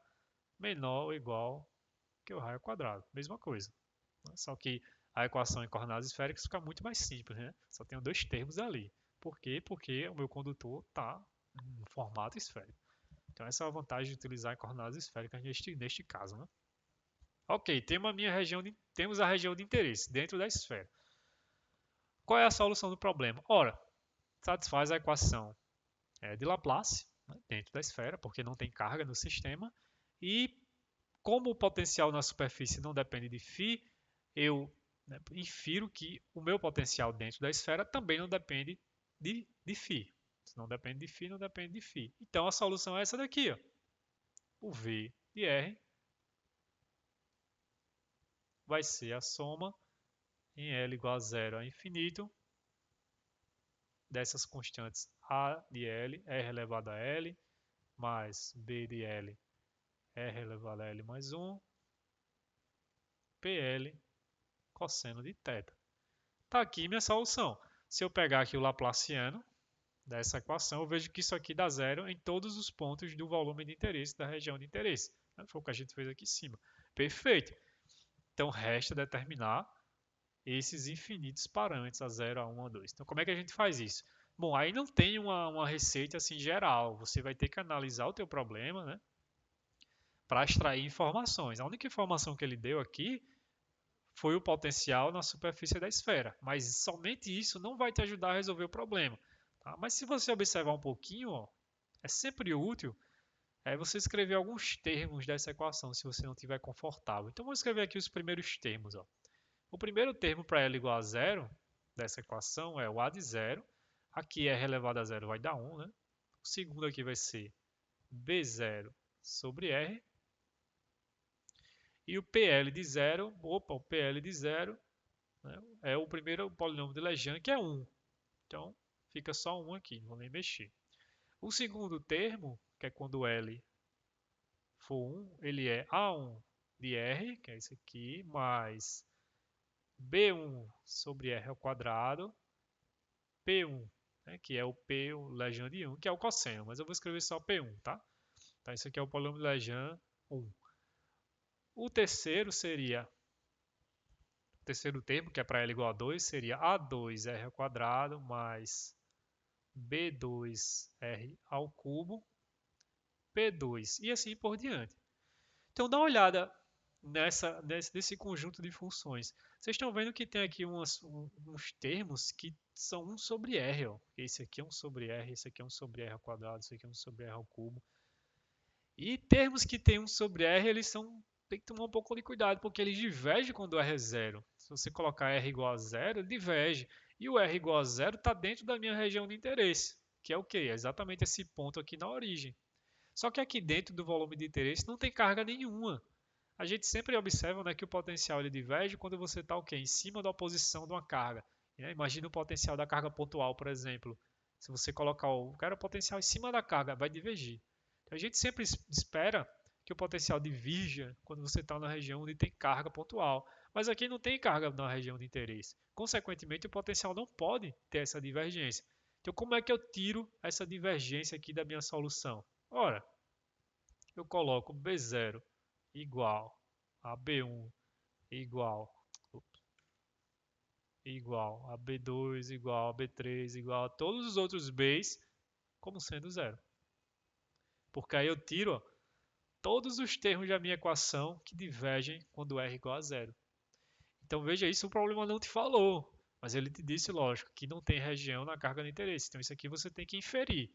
menor ou igual que o raio ao quadrado. Mesma coisa. Só que a equação em coordenadas esféricas fica muito mais simples, né? Só tenho dois termos ali. Por quê? Porque o meu condutor está em formato esférico. Então essa é a vantagem de utilizar em coordenadas esféricas neste caso, né? Ok, temos a região de interesse dentro da esfera. Qual é a solução do problema? Ora, satisfaz a equação de Laplace, né, dentro da esfera, porque não tem carga no sistema, e como o potencial na superfície não depende de φ, eu infiro que o meu potencial dentro da esfera também não depende de φ. Se não depende de φ, não depende de φ. Então a solução é essa daqui, ó. O V de R vai ser a soma em L igual a zero a infinito dessas constantes A de L, R elevado a L, mais B de L, R elevado a L mais 1, PL cosseno de θ. Está aqui minha solução. Se eu pegar aqui o Laplaciano dessa equação, eu vejo que isso aqui dá zero em todos os pontos do volume de interesse da região de interesse. Foi o que a gente fez aqui em cima. Perfeito. Então resta determinar esses infinitos parâmetros, a 0, a 1, a 2. Então como é que a gente faz isso? Bom, aí não tem uma receita assim geral. Você vai ter que analisar o teu problema, né, para extrair informações. A única informação que ele deu aqui foi o potencial na superfície da esfera, mas somente isso não vai te ajudar a resolver o problema. Tá? Mas se você observar um pouquinho, ó, é sempre útil você escrever alguns termos dessa equação, se você não estiver confortável. Então, vou escrever aqui os primeiros termos. Ó. O primeiro termo para L igual a zero dessa equação é o A de zero. Aqui R elevado a zero vai dar 1. Né? O segundo aqui vai ser B0 sobre R. E o PL de zero, o PL de zero, né, é o primeiro polinômio de Legendre, que é 1. Então, fica só 1 aqui, não vou nem mexer. O segundo termo, que é quando L for 1, ele é A1 de R, que é isso aqui, mais B1 sobre R ao quadrado, P1, né, que é o P, o Lejean de 1, que é o cosseno, mas eu vou escrever só P1, tá? Então, isso aqui é o polinômio de Lejean 1. O terceiro seria, o terceiro termo, que é para L igual a 2, seria A2R ao quadrado mais B2R ao cubo, P2, e assim por diante. Então, dá uma olhada nesse conjunto de funções. Vocês estão vendo que tem aqui uns termos que são 1 sobre R. Ó. Esse aqui é 1 sobre R, esse aqui é 1 sobre R ao quadrado, esse aqui é 1 sobre R ao cubo. E termos que tem 1 sobre R, tem que tomar um pouco de cuidado, porque eles divergem quando R é zero. Se você colocar R igual a zero, ele diverge. E o R igual a zero está dentro da minha região de interesse, que é o quê? É exatamente esse ponto aqui na origem. Só que aqui dentro do volume de interesse não tem carga nenhuma. A gente sempre observa, né, que o potencial ele diverge quando você está o quê? Em cima da oposição de uma carga. Né? Imagina o potencial da carga pontual, por exemplo. Se você colocar o potencial em cima da carga, vai divergir. Então, a gente sempre espera que o potencial divirja quando você está na região onde tem carga pontual. Mas aqui não tem carga na região de interesse. Consequentemente, o potencial não pode ter essa divergência. Então, como é que eu tiro essa divergência aqui da minha solução? Ora, eu coloco B0 igual a B1 igual, igual a B2 igual a B3 igual a todos os outros B's como sendo zero. Porque aí eu tiro todos os termos da minha equação que divergem quando R igual a zero. Então veja isso, o problema não te falou, mas ele te disse, lógico, que não tem região na carga de interesse. Então isso aqui você tem que inferir.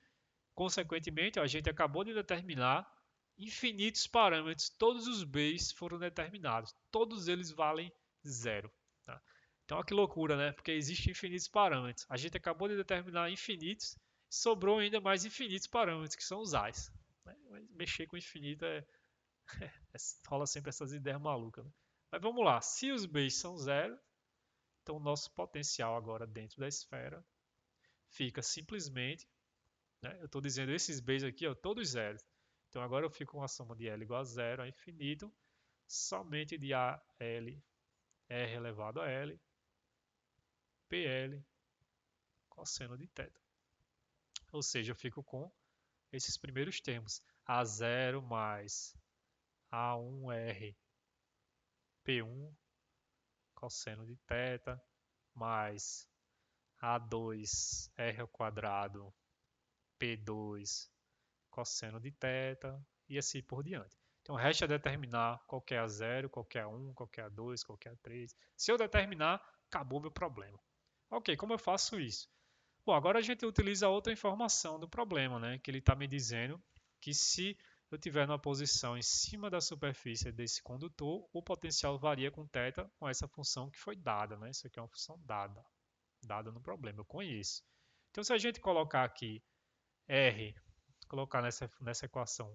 Consequentemente, a gente acabou de determinar infinitos parâmetros, todos os B's foram determinados, todos eles valem zero. Tá? Então, olha que loucura, né? Porque existem infinitos parâmetros. A gente acabou de determinar infinitos, sobrou ainda mais infinitos parâmetros, que são os A's. Né? Mexer com infinito rola sempre essas ideias malucas. Né? Mas vamos lá, se os B's são zero, então o nosso potencial agora dentro da esfera fica simplesmente, né? Eu estou dizendo esses B's aqui, ó, todos zeros. Então agora eu fico com a soma de L igual a zero a infinito, somente de AL R elevado a L, PL, cosseno de θ. Ou seja, eu fico com esses primeiros termos. A0 mais A1R P1 cosseno de θ mais A2R ao quadrado P2 cosseno de θ e assim por diante. Então, o resto é determinar qual que é A0, qual que é A1, qual que é A2, qual que é A3. Se eu determinar, acabou meu problema. Ok, como eu faço isso? Bom, agora a gente utiliza outra informação do problema, né? Que ele está me dizendo que se eu tiver numa posição em cima da superfície desse condutor, o potencial varia com θ com essa função que foi dada, né? Isso aqui é uma função dada no problema, eu conheço. Então, se a gente colocar aqui R, colocar nessa equação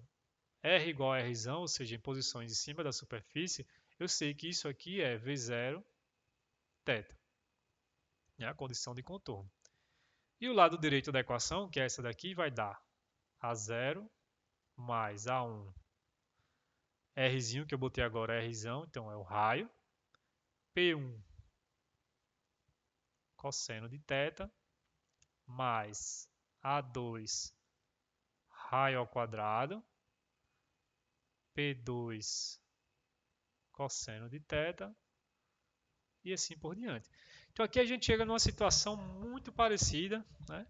R igual a R, ou seja, em posições em cima da superfície, eu sei que isso aqui é V0 θ, né? A condição de contorno. E o lado direito da equação, que é essa daqui, vai dar A0 mais A1 Rzinho, que eu botei agora Rzão, então é o raio, P1 cosseno de θ, mais A2 raio ao quadrado, P2 cosseno de θ, e assim por diante. Então aqui a gente chega numa situação muito parecida, né,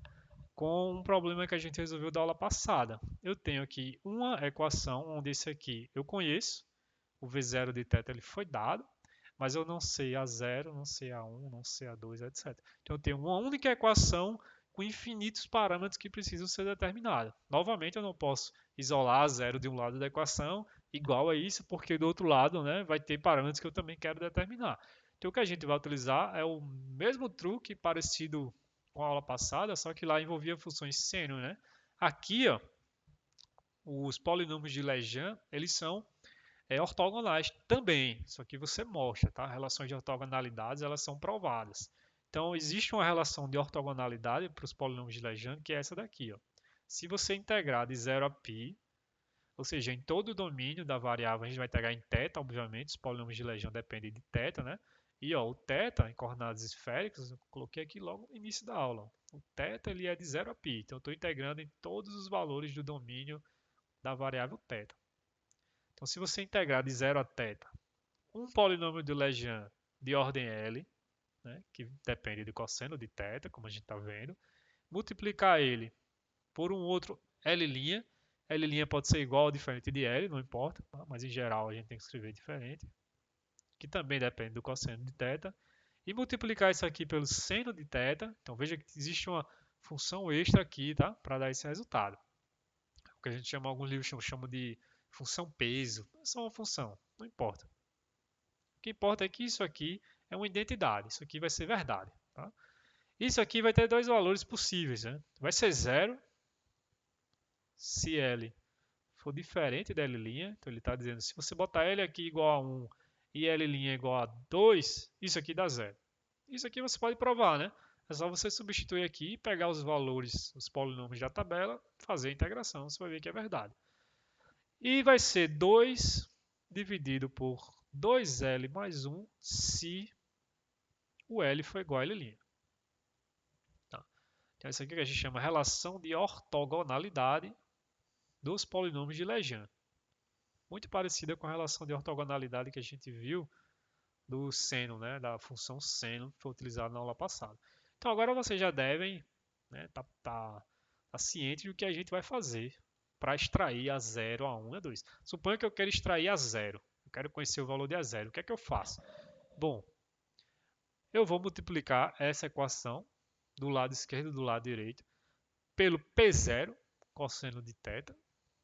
com um problema que a gente resolveu da aula passada. Eu tenho aqui uma equação onde esse aqui eu conheço, o V0 de θ ele foi dado, mas eu não sei A0, não sei A1, não sei A2, etc. Então eu tenho uma única equação com infinitos parâmetros que precisam ser determinados. Novamente, eu não posso isolar A0 de um lado da equação igual a isso, porque do outro lado, né, vai ter parâmetros que eu também quero determinar. Então o que a gente vai utilizar é o mesmo truque parecido com a aula passada, só que lá envolvia funções seno, né? Aqui, ó, os polinômios de Lejean, eles são ortogonais também, só que você mostra, tá? Relações de ortogonalidades, elas são provadas. Então, existe uma relação de ortogonalidade para os polinômios de Legendre, que é essa daqui, ó. Se você integrar de 0 a π, ou seja, em todo o domínio da variável, a gente vai integrar em θ, obviamente, os polinômios de Lejeune dependem de θ, né? E ó, o θ, em coordenadas esféricas, eu coloquei aqui logo no início da aula. O θ ele é de 0 a π, então eu estou integrando em todos os valores do domínio da variável θ. Então, se você integrar de 0 a θ um polinômio de Lejeune de ordem L, né, que depende do cosseno de θ, como a gente está vendo, multiplicar ele por um outro L', L' pode ser igual ou diferente de L, não importa, tá? Mas em geral a gente tem que escrever diferente, que também depende do cosseno de θ, e multiplicar isso aqui pelo seno de θ. Então veja que existe uma função extra aqui, tá? Para dar esse resultado. O que a gente chama, alguns livros chamam de função peso. É só uma função, não importa. O que importa é que isso aqui é uma identidade, isso aqui vai ser verdade. Tá? Isso aqui vai ter dois valores possíveis. Né? Vai ser 0 se L for diferente da L', então ele está dizendo, se você botar L aqui igual a 1 e L' igual a 2, isso aqui dá 0. Isso aqui você pode provar, né? É só você substituir aqui, pegar os valores, os polinômios da tabela, fazer a integração, você vai ver que é verdade. E vai ser 2 dividido por 2L mais 1 se o L for igual a L'. Tá? Então isso aqui que a gente chama relação de ortogonalidade dos polinômios de Lejeune. Muito parecida com a relação de ortogonalidade que a gente viu do seno, né, da função seno que foi utilizada na aula passada. Então agora vocês já devem tá ciente do que a gente vai fazer para extrair a 0, a 1 e a 2. Suponha que eu quero extrair a 0. Eu quero conhecer o valor de a 0. O que é que eu faço? Bom, eu vou multiplicar essa equação do lado esquerdo e do lado direito pelo P0, cosseno de θ,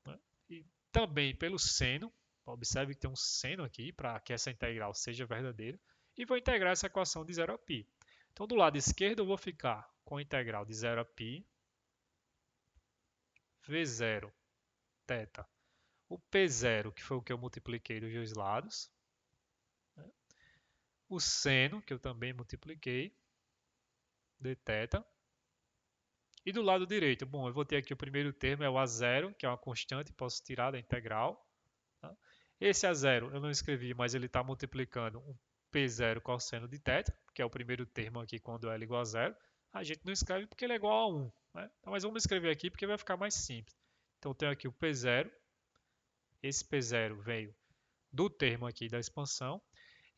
né? E também pelo seno. Observe que tem um seno aqui para que essa integral seja verdadeira. E vou integrar essa equação de 0 a π. Então, do lado esquerdo, eu vou ficar com a integral de 0 a π V0 θ. O P0, que foi o que eu multipliquei dos dois lados. Né? O seno, que eu também multipliquei, de θ. E do lado direito, bom, eu vou ter aqui o primeiro termo, é o A0, que é uma constante, posso tirar da integral. Tá? Esse A0 eu não escrevi, mas ele está multiplicando um P0 cosseno de θ, que é o primeiro termo aqui quando L igual a 0. A gente não escreve porque ele é igual a 1. Né? Então, mas vamos escrever aqui porque vai ficar mais simples. Então, eu tenho aqui o P0. Esse P0 veio do termo aqui da expansão.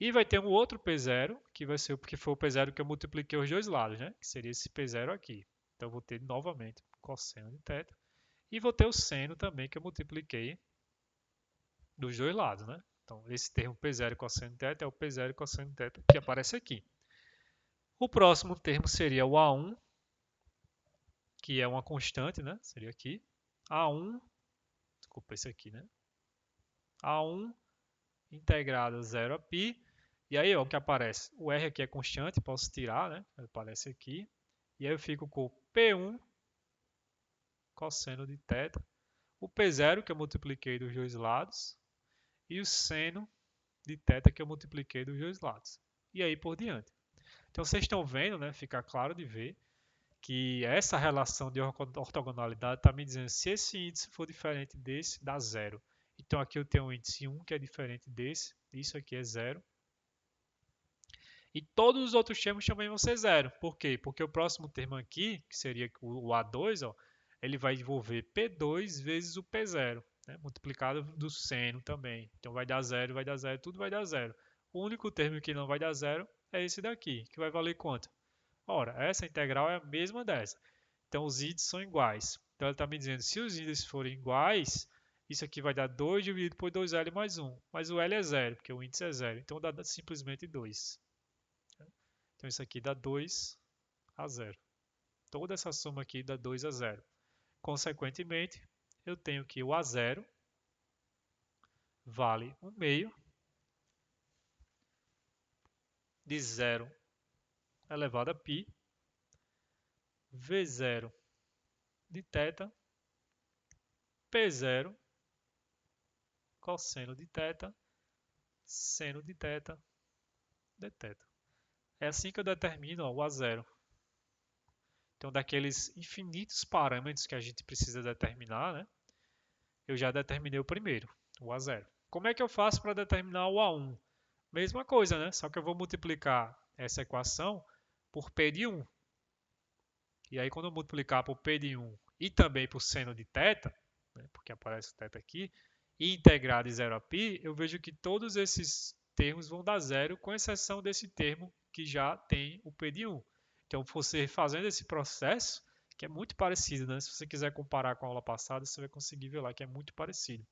E vai ter um outro P0, que vai ser porque foi o P0 que eu multipliquei os dois lados, né? Que seria esse P0 aqui. Então, eu vou ter novamente cosseno de θ. E vou ter o seno também que eu multipliquei dos dois lados, né? Então, esse termo P0 cosseno de θ é o P0 cosseno de θ que aparece aqui. O próximo termo seria o A1, que é uma constante, né? Seria aqui. A1, desculpa, esse aqui, né? A1 integrado a 0 a π. E aí, ó, o que aparece? O R aqui é constante, posso tirar, né? Aparece aqui. E aí eu fico com P1 cosseno de θ. O P0 que eu multipliquei dos dois lados. E o seno de θ que eu multipliquei dos dois lados. E aí por diante. Então vocês estão vendo, né? Fica claro de ver que essa relação de ortogonalidade está me dizendo se esse índice for diferente desse, dá zero. Então aqui eu tenho um índice 1 que é diferente desse, isso aqui é zero. E todos os outros termos também vão ser zero. Por quê? Porque o próximo termo aqui, que seria o A2, ó, ele vai envolver P2 vezes o P0, né? Multiplicado do seno também. Então vai dar zero, tudo vai dar zero. O único termo que não vai dar zero é esse daqui, que vai valer quanto? Ora, essa integral é a mesma dessa. Então os índices são iguais. Então ele está me dizendo, se os índices forem iguais, isso aqui vai dar 2 dividido por 2L mais 1. Mas o L é zero, porque o índice é zero. Então dá simplesmente 2. Então isso aqui dá 2 a 0. Toda essa soma aqui dá 2 a 0. Consequentemente, eu tenho que o A0 vale 1 meio de 0 elevado a π V0 de θ P0 cosseno de θ seno de θ de θ. É assim que eu determino ó, o A0. Então, daqueles infinitos parâmetros que a gente precisa determinar, né? Eu já determinei o primeiro, o A0. Como é que eu faço para determinar o A1? Mesma coisa, né? Só que eu vou multiplicar essa equação por P de 1. E aí, quando eu multiplicar por P de 1 e também por seno de θ, né, porque aparece o θ aqui, e integrar de 0 a π, eu vejo que todos esses termos vão dar zero, com exceção desse termo que já tem o P de 1. Então, você fazendo esse processo, que é muito parecido, né? Se você quiser comparar com a aula passada, você vai conseguir ver lá que é muito parecido.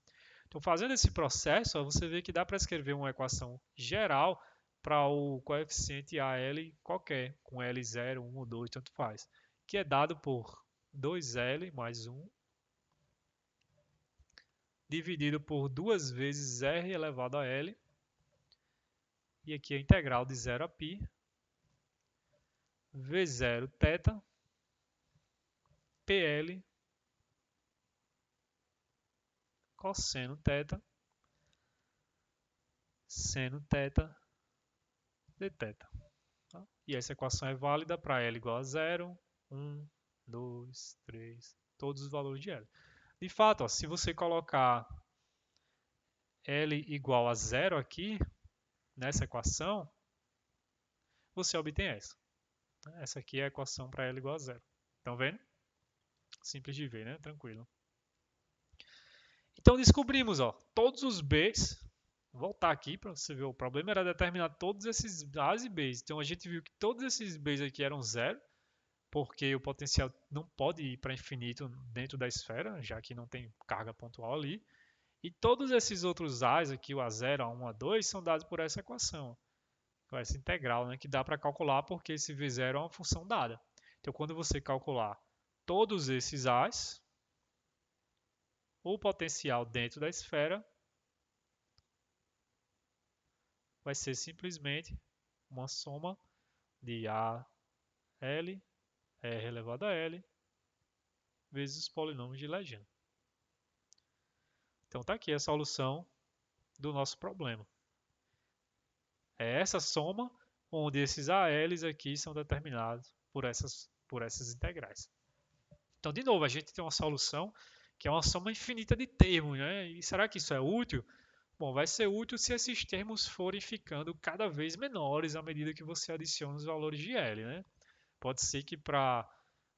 Então, fazendo esse processo, você vê que dá para escrever uma equação geral para o coeficiente AL qualquer, com L0, 1 ou 2, tanto faz, que é dado por 2L mais 1 dividido por 2 vezes R elevado a L, e aqui a integral de 0 a π, V0 θ, PL, cosseno θ, seno θ, dθ. Tá? E essa equação é válida para L igual a 0, 1, 2, 3, todos os valores de L. De fato, ó, se você colocar L igual a 0 aqui, nessa equação, você obtém essa. Essa aqui é a equação para L igual a 0. Estão vendo? Simples de ver, né? Tranquilo. Então descobrimos, ó, todos os B's. Vou voltar aqui para você ver. O problema era determinar todos esses A's e B's. Então a gente viu que todos esses B's aqui eram zero, porque o potencial não pode ir para infinito dentro da esfera, já que não tem carga pontual ali. E todos esses outros A's aqui, o A0, A1, A2, são dados por essa equação, com essa integral, né, que dá para calcular porque esse V0 é uma função dada. Então, quando você calcular todos esses A's, o potencial dentro da esfera vai ser simplesmente uma soma de AL, R elevado a L, vezes os polinômios de Legendre. Então, está aqui a solução do nosso problema. É essa soma onde esses ALs aqui são determinados por essas integrais. Então, de novo, a gente tem uma solução que é uma soma infinita de termos, né? E será que isso é útil? Bom, vai ser útil se esses termos forem ficando cada vez menores à medida que você adiciona os valores de L, né? Pode ser que para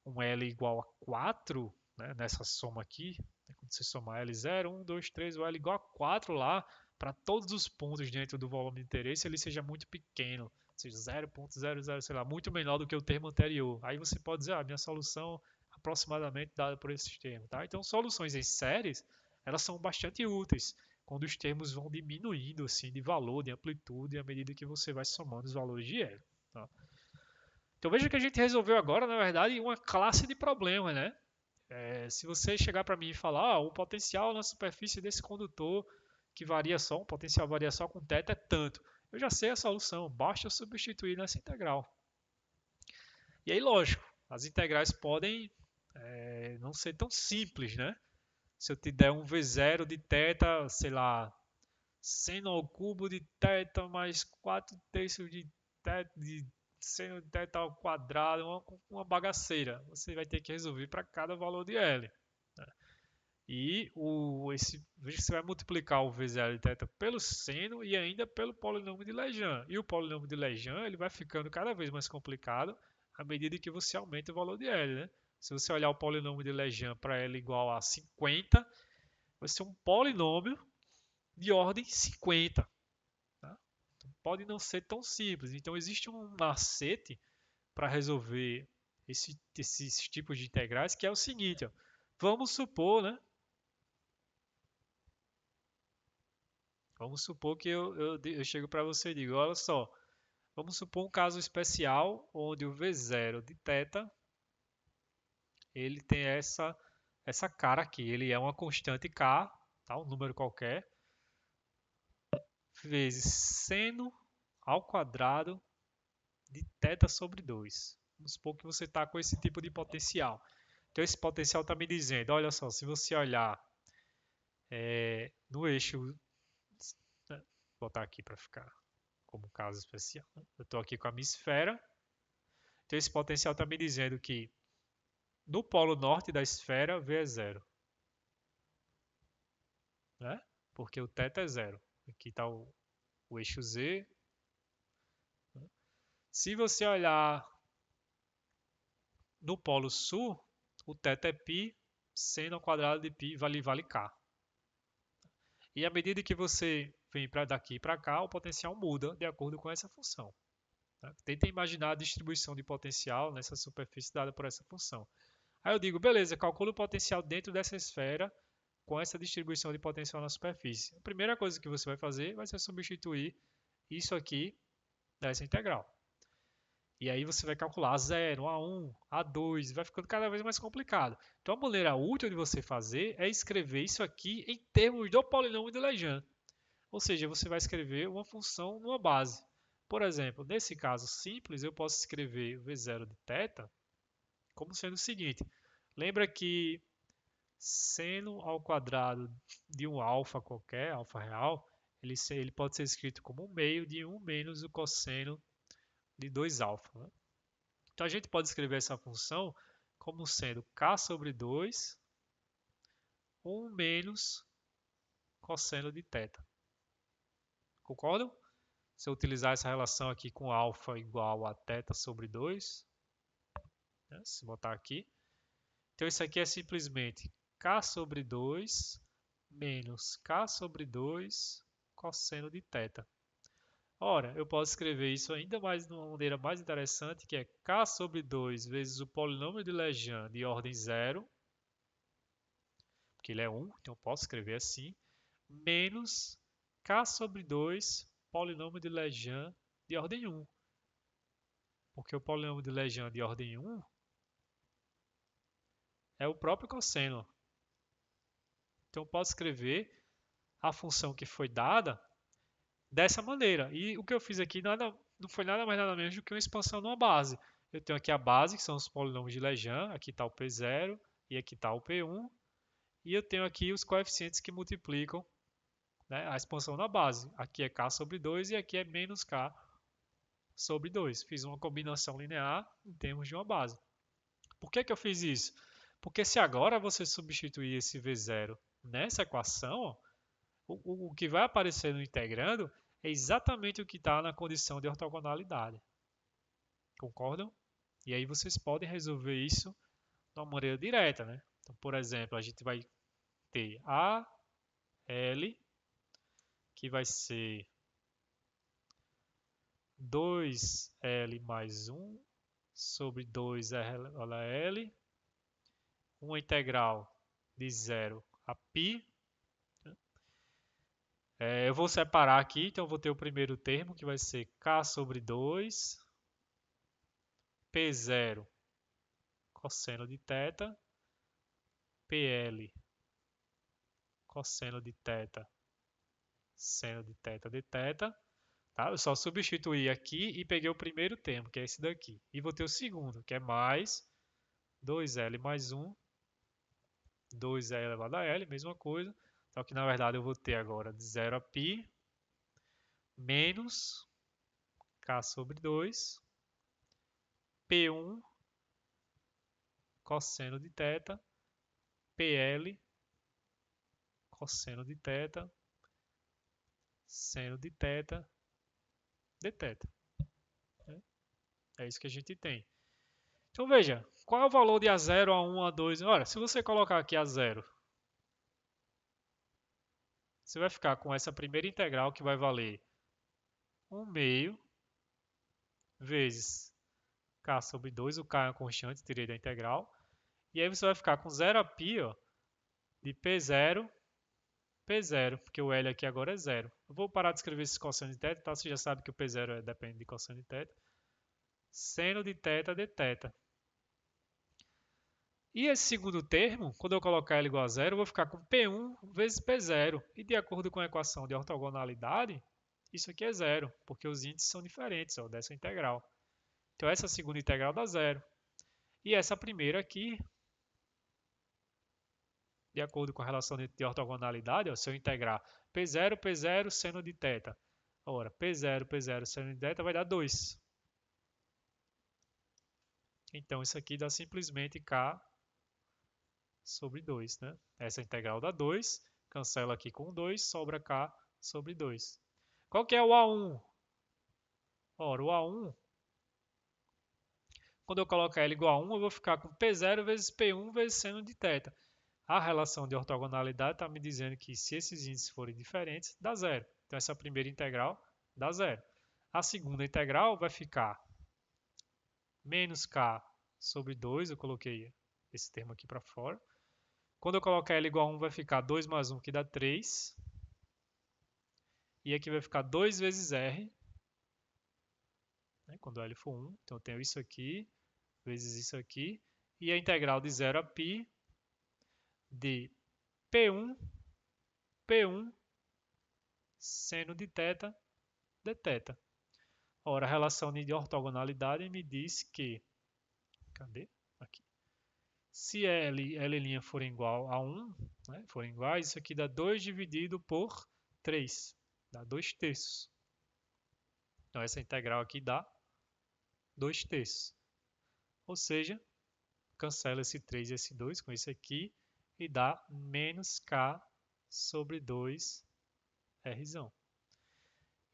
um L igual a 4, né, nessa soma aqui, quando você somar L0, 1, 2, 3, o L igual a 4 lá, para todos os pontos dentro do volume de interesse, ele seja muito pequeno, seja 0,00, sei lá, muito menor do que o termo anterior. Aí você pode dizer, minha solução aproximadamente dada por esses termos. Tá? Então, soluções em séries, elas são bastante úteis quando os termos vão diminuindo assim, de valor, de amplitude, à medida que você vai somando os valores de L. Tá? Então veja que a gente resolveu agora, na verdade, uma classe de problemas, né? Se você chegar para mim e falar, o potencial na superfície desse condutor que varia só, um potencial varia só com θ é tanto. Eu já sei a solução, basta eu substituir nessa integral. E aí, lógico, as integrais podem não ser tão simples, né? Se eu te der um V0 de θ, sei lá, seno ao cubo de θ mais 4 terços de θ de seno de θ ao quadrado, uma bagaceira. Você vai ter que resolver para cada valor de L. Né? E veja que você vai multiplicar o V0 de θ pelo seno e ainda pelo polinômio de Legendre. E o polinômio de Legendre ele vai ficando cada vez mais complicado à medida que você aumenta o valor de L. Né? Se você olhar o polinômio de Legendre para L igual a 50, vai ser um polinômio de ordem 50. Tá? Então, pode não ser tão simples. Então, existe um macete para resolver esses tipos de integrais, que é o seguinte. Ó, vamos supor, né? Vamos supor que eu chego para você e digo, olha só, vamos supor um caso especial onde o V0 de θ ele tem essa cara aqui. Ele é uma constante K, tá? Um número qualquer, vezes seno ao quadrado de θ sobre 2. Vamos supor que você está com esse tipo de potencial. Então, esse potencial está me dizendo, olha só, se você olhar no eixo, né, vou botar aqui para ficar como caso especial. Né? Eu estou aqui com a minha esfera. Então, esse potencial está me dizendo que No polo norte da esfera, V é zero, né? Porque o θ é zero. Aqui está o eixo Z. Se você olhar no polo sul, o θ é π, seno ao quadrado de π vale K. E à medida que você vem daqui para cá, o potencial muda de acordo com essa função. Tá? Tenta imaginar a distribuição de potencial nessa superfície dada por essa função. Aí eu digo, beleza, calcula o potencial dentro dessa esfera com essa distribuição de potencial na superfície. A primeira coisa que você vai fazer vai ser substituir isso aqui dessa integral. E aí você vai calcular A0, A1, A2, vai ficando cada vez mais complicado. Então a maneira útil de você fazer é escrever isso aqui em termos do polinômio de Legendre. Ou seja, você vai escrever uma função numa base. Por exemplo, nesse caso simples, eu posso escrever V0 de θ como sendo o seguinte. Lembra que seno ao quadrado de um alfa qualquer, alfa real, ele pode ser escrito como um meio de 1 menos o cosseno de 2 alfa. Né? Então a gente pode escrever essa função como sendo k sobre 2, 1 menos cosseno de θ. Concordam? Se eu utilizar essa relação aqui com alfa igual a θ sobre 2, né? Se botar aqui. Então isso aqui é simplesmente k sobre 2 menos k sobre 2 cosseno de θ. Ora, eu posso escrever isso ainda mais de uma maneira mais interessante, que é k sobre 2 vezes o polinômio de Legendre de ordem 0, porque ele é 1, então eu posso escrever assim, menos k sobre 2 polinômio de Legendre de ordem 1. Porque o polinômio de Legendre de ordem 1 é o próprio cosseno. Então eu posso escrever a função que foi dada dessa maneira. E o que eu fiz aqui não foi nada mais nada menos do que uma expansão numa base. Eu tenho aqui a base, que são os polinômios de Legendre, aqui está o P0 e aqui está o P1. E eu tenho aqui os coeficientes que multiplicam, né, a expansão na base. Aqui é K sobre 2 e aqui é menos K sobre 2. Fiz uma combinação linear em termos de uma base. Por que eu fiz isso? Porque se agora você substituir esse V0 nessa equação, o que vai aparecer no integrando é exatamente o que está na condição de ortogonalidade. Concordam? E aí vocês podem resolver isso de uma maneira direta, né? Então, por exemplo, a gente vai ter AL, que vai ser 2L mais 1 sobre 2LL, uma integral de 0 a π. Eu vou separar aqui, então eu vou ter o primeiro termo, que vai ser K sobre 2, P0 cosseno de θ, PL cosseno de θ, seno de θ de θ. Tá? Eu só substituí aqui e peguei o primeiro termo, que é esse daqui. E vou ter o segundo, que é mais 2L mais 1, 2L elevado a L, mesma coisa. Então aqui na verdade eu vou ter agora de 0 a π menos K sobre 2, P1 cosseno de θ, PL cosseno de θ, seno de θ de θ. É isso que a gente tem. Então veja, qual é o valor de A0, A1, A2? Olha, se você colocar aqui A0, você vai ficar com essa primeira integral que vai valer 1 meio vezes K sobre 2, o K é uma constante, tirei da integral. E aí você vai ficar com 0 a π, ó, de P0, P0, porque o L aqui agora é 0. Eu vou parar de escrever esse cosseno de θ, tá? Você já sabe que o P0 depende de cosseno de θ. Seno de θ de θ. E esse segundo termo, quando eu colocar ele igual a zero, eu vou ficar com P1 vezes P0. E de acordo com a equação de ortogonalidade, isso aqui é zero, porque os índices são diferentes ó, dessa integral. Então essa segunda integral dá zero. E essa primeira aqui, de acordo com a relação de ortogonalidade, ó, se eu integrar P0, P0, seno de θ. Ora, P0, P0, seno de θ vai dar 2. Então isso aqui dá simplesmente K sobre 2, né? Essa integral dá 2, cancela aqui com 2, sobra k sobre 2. Qual que é o A1? Ora, o A1, quando eu colocar ele igual a 1, eu vou ficar com P0 vezes P1 vezes seno de θ. A relação de ortogonalidade está me dizendo que se esses índices forem diferentes, dá zero. Então, essa primeira integral dá zero. A segunda integral vai ficar menos k sobre 2, eu coloquei esse termo aqui para fora. Quando eu colocar L igual a 1, vai ficar 2 mais 1, que dá 3. E aqui vai ficar 2 vezes R, né, quando L for 1. Então, eu tenho isso aqui, vezes isso aqui. E a integral de 0 a π de P1 seno de θ dθ. Ora, a relação de ortogonalidade me diz que, cadê? Aqui. Se L' for igual a 1, né, for iguais, isso aqui dá 2 dividido por 3, dá 2 terços. Então, essa integral aqui dá 2 terços. Ou seja, cancela esse 3 e esse 2 com isso aqui e dá menos k sobre 2 R.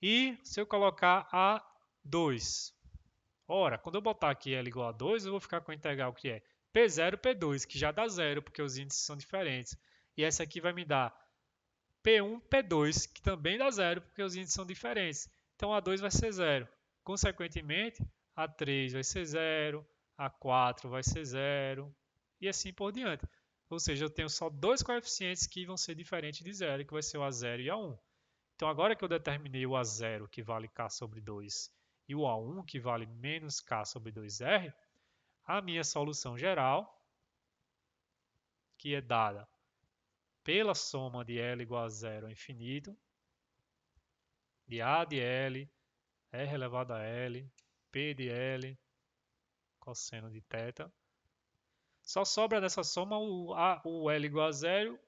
E se eu colocar a 2, ora, quando eu botar aqui L igual a 2, eu vou ficar com a integral que é P0, P2, que já dá zero, porque os índices são diferentes. E essa aqui vai me dar P1, P2, que também dá zero, porque os índices são diferentes. Então, A2 vai ser zero. Consequentemente, A3 vai ser zero, A4 vai ser zero, e assim por diante. Ou seja, eu tenho só dois coeficientes que vão ser diferentes de zero, que vai ser o A0 e A1. Então, agora que eu determinei o A0, que vale K sobre 2, e o A1, que vale menos K sobre 2R, a minha solução geral, que é dada pela soma de L igual a zero ao infinito, de A de L, R elevado a L, P de L, cosseno de θ. Só sobra dessa soma o L igual a zero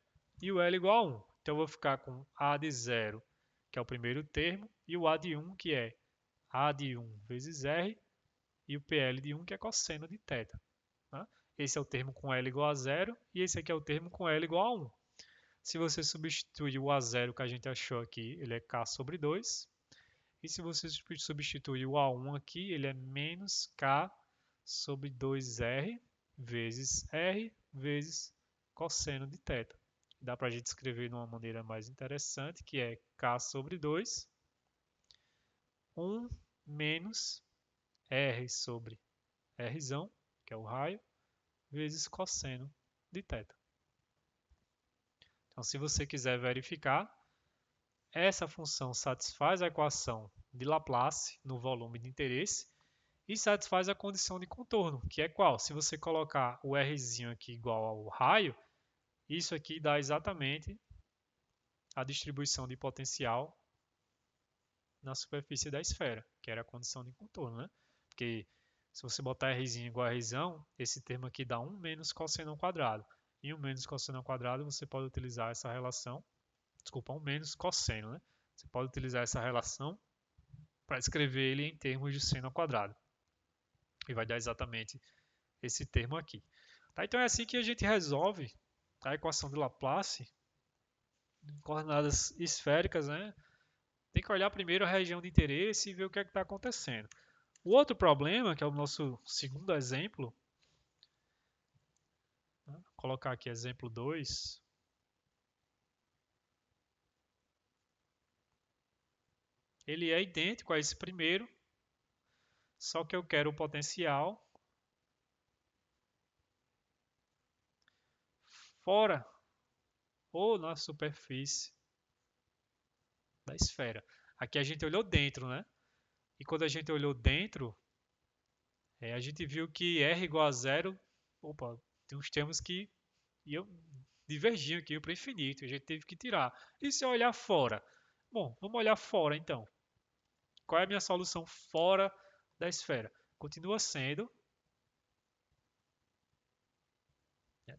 e o L igual a 1. Então, eu vou ficar com A de 0, que é o primeiro termo, e o A de 1, que é A de 1 vezes R, e o PL de 1, que é cosseno de θ. Tá? Esse é o termo com L igual a 0 e esse aqui é o termo com L igual a 1. Se você substituir o A0 que a gente achou aqui, ele é K sobre 2. E se você substituir o A1 aqui, ele é menos K sobre 2R vezes R vezes cosseno de θ. Dá para a gente escrever de uma maneira mais interessante, que é K sobre 2, 1 menos R sobre R, que é o raio, vezes cosseno de θ. Então, se você quiser verificar, essa função satisfaz a equação de Laplace no volume de interesse e satisfaz a condição de contorno, que é qual? Se você colocar o Rzinho aqui igual ao raio, isso aqui dá exatamente a distribuição de potencial na superfície da esfera, que era a condição de contorno, né? Porque se você botar Rzinho igual a Rzão, esse termo aqui dá 1 menos cosseno ao quadrado. E 1 menos cosseno ao quadrado, você pode utilizar essa relação, desculpa, 1 menos cosseno, né? Você pode utilizar essa relação para escrever ele em termos de seno ao quadrado. E vai dar exatamente esse termo aqui. Tá? Então é assim que a gente resolve a equação de Laplace em coordenadas esféricas, né? Tem que olhar primeiro a região de interesse e ver o que é que está acontecendo. O outro problema, que é o nosso segundo exemplo, né? Vou colocar aqui exemplo 2. Ele é idêntico a esse primeiro, só que eu quero o potencial fora ou na superfície da esfera. Aqui a gente olhou dentro, né? E quando a gente olhou dentro, a gente viu que R igual a zero, opa, tem uns termos que iam divergiam aqui para o infinito, a gente teve que tirar. E se eu olhar fora? Bom, vamos olhar fora então. Qual é a minha solução fora da esfera? Continua sendo,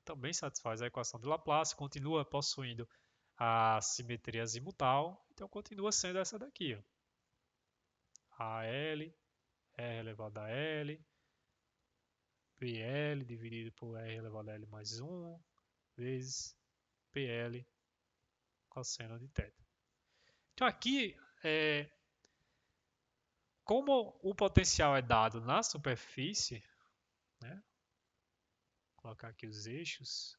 também satisfaz a equação de Laplace, continua possuindo a simetria azimutal, então continua sendo essa daqui, ó. AL, R elevado a L, PL dividido por R elevado a L mais 1, vezes PL cosseno de θ. Então aqui, como o potencial é dado na superfície, né? Vou colocar aqui os eixos.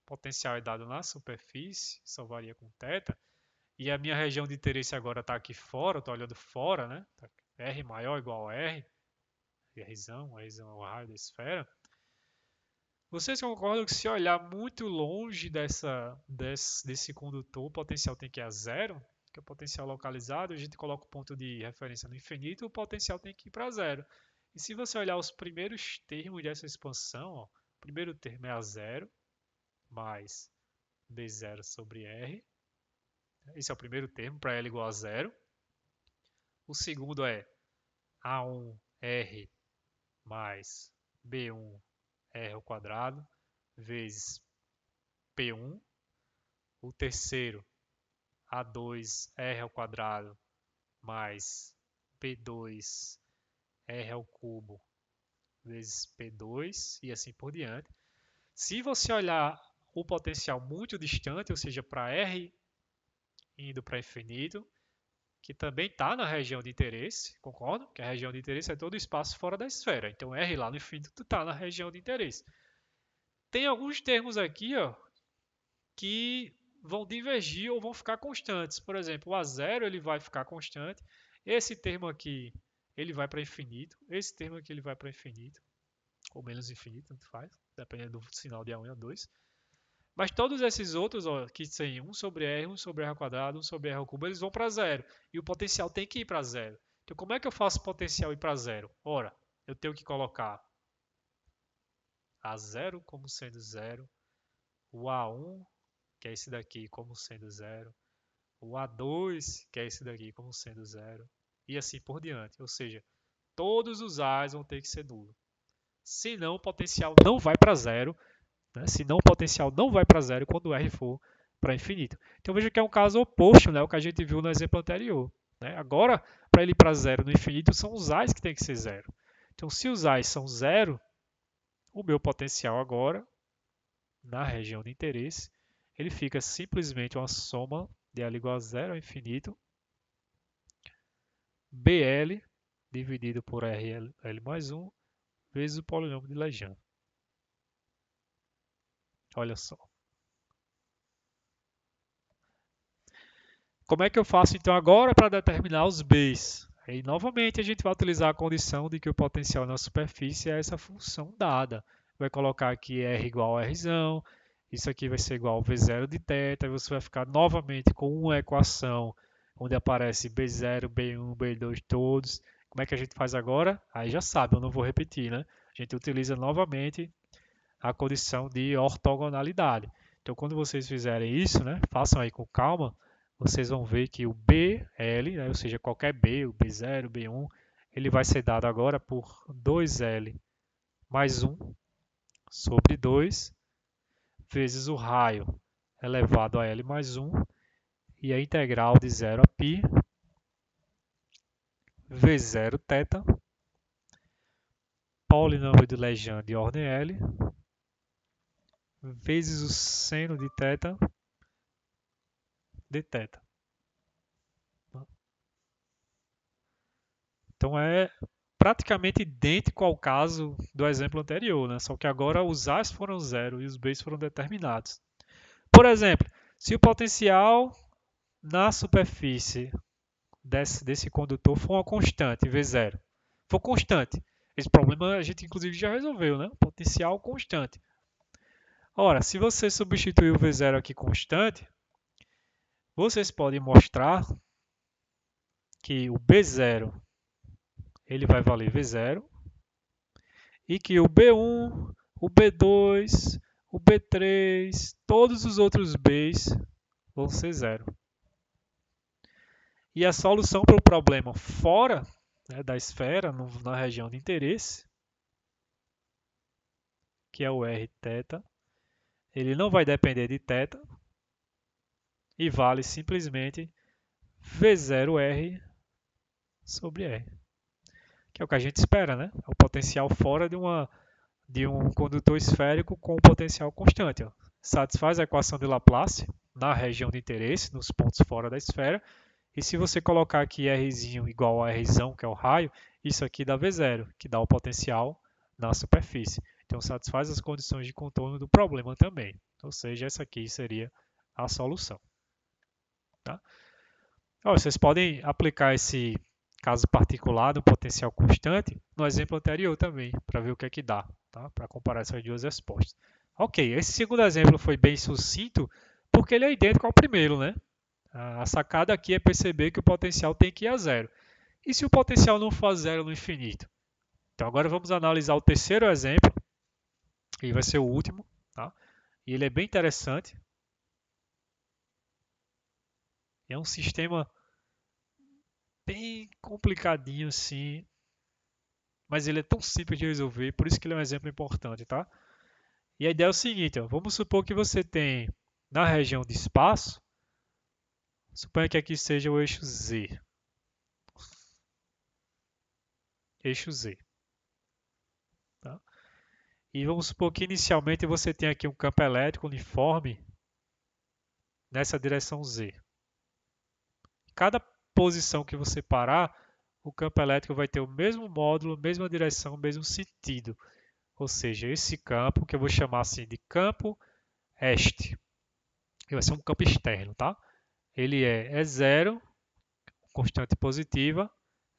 O potencial é dado na superfície, só varia com θ. E a minha região de interesse agora está aqui fora, estou olhando fora, né? R maior ou igual a R, Rzão é o raio da esfera. Vocês concordam que se olhar muito longe desse condutor, o potencial tem que ir a zero? Que é o potencial localizado, a gente coloca o ponto de referência no infinito, o potencial tem que ir para zero. E se você olhar os primeiros termos dessa expansão, ó, o primeiro termo é a zero, mais B0 sobre R. Esse é o primeiro termo, para L igual a zero. O segundo é A1R mais B1R ao quadrado, vezes P1. O terceiro, A2R ao quadrado, mais P2R ao cubo, vezes P2, e assim por diante. Se você olhar o potencial muito distante, ou seja, para R indo para infinito, que também está na região de interesse, concordo? Que a região de interesse é todo o espaço fora da esfera. Então, R lá no infinito está na região de interesse. Tem alguns termos aqui, ó, que vão divergir ou vão ficar constantes. Por exemplo, o A0 ele vai ficar constante. Esse termo aqui ele vai para infinito. Esse termo aqui ele vai para infinito. Ou menos infinito, tanto faz. Dependendo do sinal de A1 e A2. Mas todos esses outros, ó, que tem 1 sobre R, 1 sobre R ao quadrado, 1 sobre R ao cubo, eles vão para zero. E o potencial tem que ir para zero. Então, como é que eu faço o potencial ir para zero? Ora, eu tenho que colocar A0 como sendo zero, o A1, que é esse daqui, como sendo zero, o A2, que é esse daqui, como sendo zero, e assim por diante. Ou seja, todos os A's vão ter que ser nulo. Senão, o potencial não vai para zero. Né? Senão o potencial não vai para zero quando o R for para infinito. Então veja que é um caso oposto, né, o que a gente viu no exemplo anterior. Né? Agora, para ele ir para zero no infinito, são os A's que tem que ser zero. Então, se os A's são zero, o meu potencial agora, na região de interesse, ele fica simplesmente uma soma de L igual a zero ao infinito, BL dividido por RL mais 1 vezes o polinômio de Legendre. Olha só. Como é que eu faço então agora para determinar os B's? Aí novamente a gente vai utilizar a condição de que o potencial na superfície é essa função dada. Vai colocar aqui R igual a Rzão, isso aqui vai ser igual a V0 de θ, e você vai ficar novamente com uma equação onde aparece B0, B1, B2 todos. Como é que a gente faz agora? Aí já sabe, eu não vou repetir, né? A gente utiliza novamente a condição de ortogonalidade. Então, quando vocês fizerem isso, né, façam aí com calma, vocês vão ver que o BL, né, ou seja, qualquer B, o B0, B1, ele vai ser dado agora por 2L mais 1 sobre 2 vezes o raio elevado a L mais 1 e a integral de 0 a π V0 θ, polinômio de Legendre de ordem L, vezes o seno de θ de θ. Então é praticamente idêntico ao caso do exemplo anterior, né? Só que agora os A's foram zero e os B's foram determinados. Por exemplo, se o potencial na superfície desse condutor for uma constante, V0, for constante, esse problema a gente inclusive já resolveu, né? Potencial constante. Ora, se você substituir o V0 aqui constante, vocês podem mostrar que o B0 ele vai valer V0 e que o B1, o B2, o B3, todos os outros Bs vão ser zero. E a solução para o problema fora, né, da esfera, na região de interesse, que é o Rθ, ele não vai depender de θ e vale simplesmente V0R sobre R, que é o que a gente espera, né? É o potencial fora de um condutor esférico com um potencial constante. Ó. Satisfaz a equação de Laplace na região de interesse, nos pontos fora da esfera. E se você colocar aqui R igual a R, que é o raio, isso aqui dá V0, que dá o potencial na superfície. Então satisfaz as condições de contorno do problema também. Ou seja, essa aqui seria a solução. Tá? Vocês podem aplicar esse caso particular do potencial constante no exemplo anterior também, para ver o que é que dá, tá? Para comparar essas duas respostas. Ok, esse segundo exemplo foi bem sucinto, porque ele é idêntico ao primeiro, né? A sacada aqui é perceber que o potencial tem que ir a zero. E se o potencial não for a zero no infinito? Então agora vamos analisar o terceiro exemplo, e vai ser o último, tá? E ele é bem interessante. É um sistema bem complicadinho assim, mas ele é tão simples de resolver, por isso que ele é um exemplo importante, tá? E a ideia é o seguinte, ó, vamos supor que você tem na região de espaço, suponha que aqui seja o eixo Z. Eixo Z. Tá? E vamos supor que inicialmente você tem aqui um campo elétrico uniforme nessa direção Z. Cada posição que você parar, o campo elétrico vai ter o mesmo módulo, mesma direção, mesmo sentido. Ou seja, esse campo, que eu vou chamar assim de campo este, que vai ser um campo externo, tá? Ele é zero, constante positiva,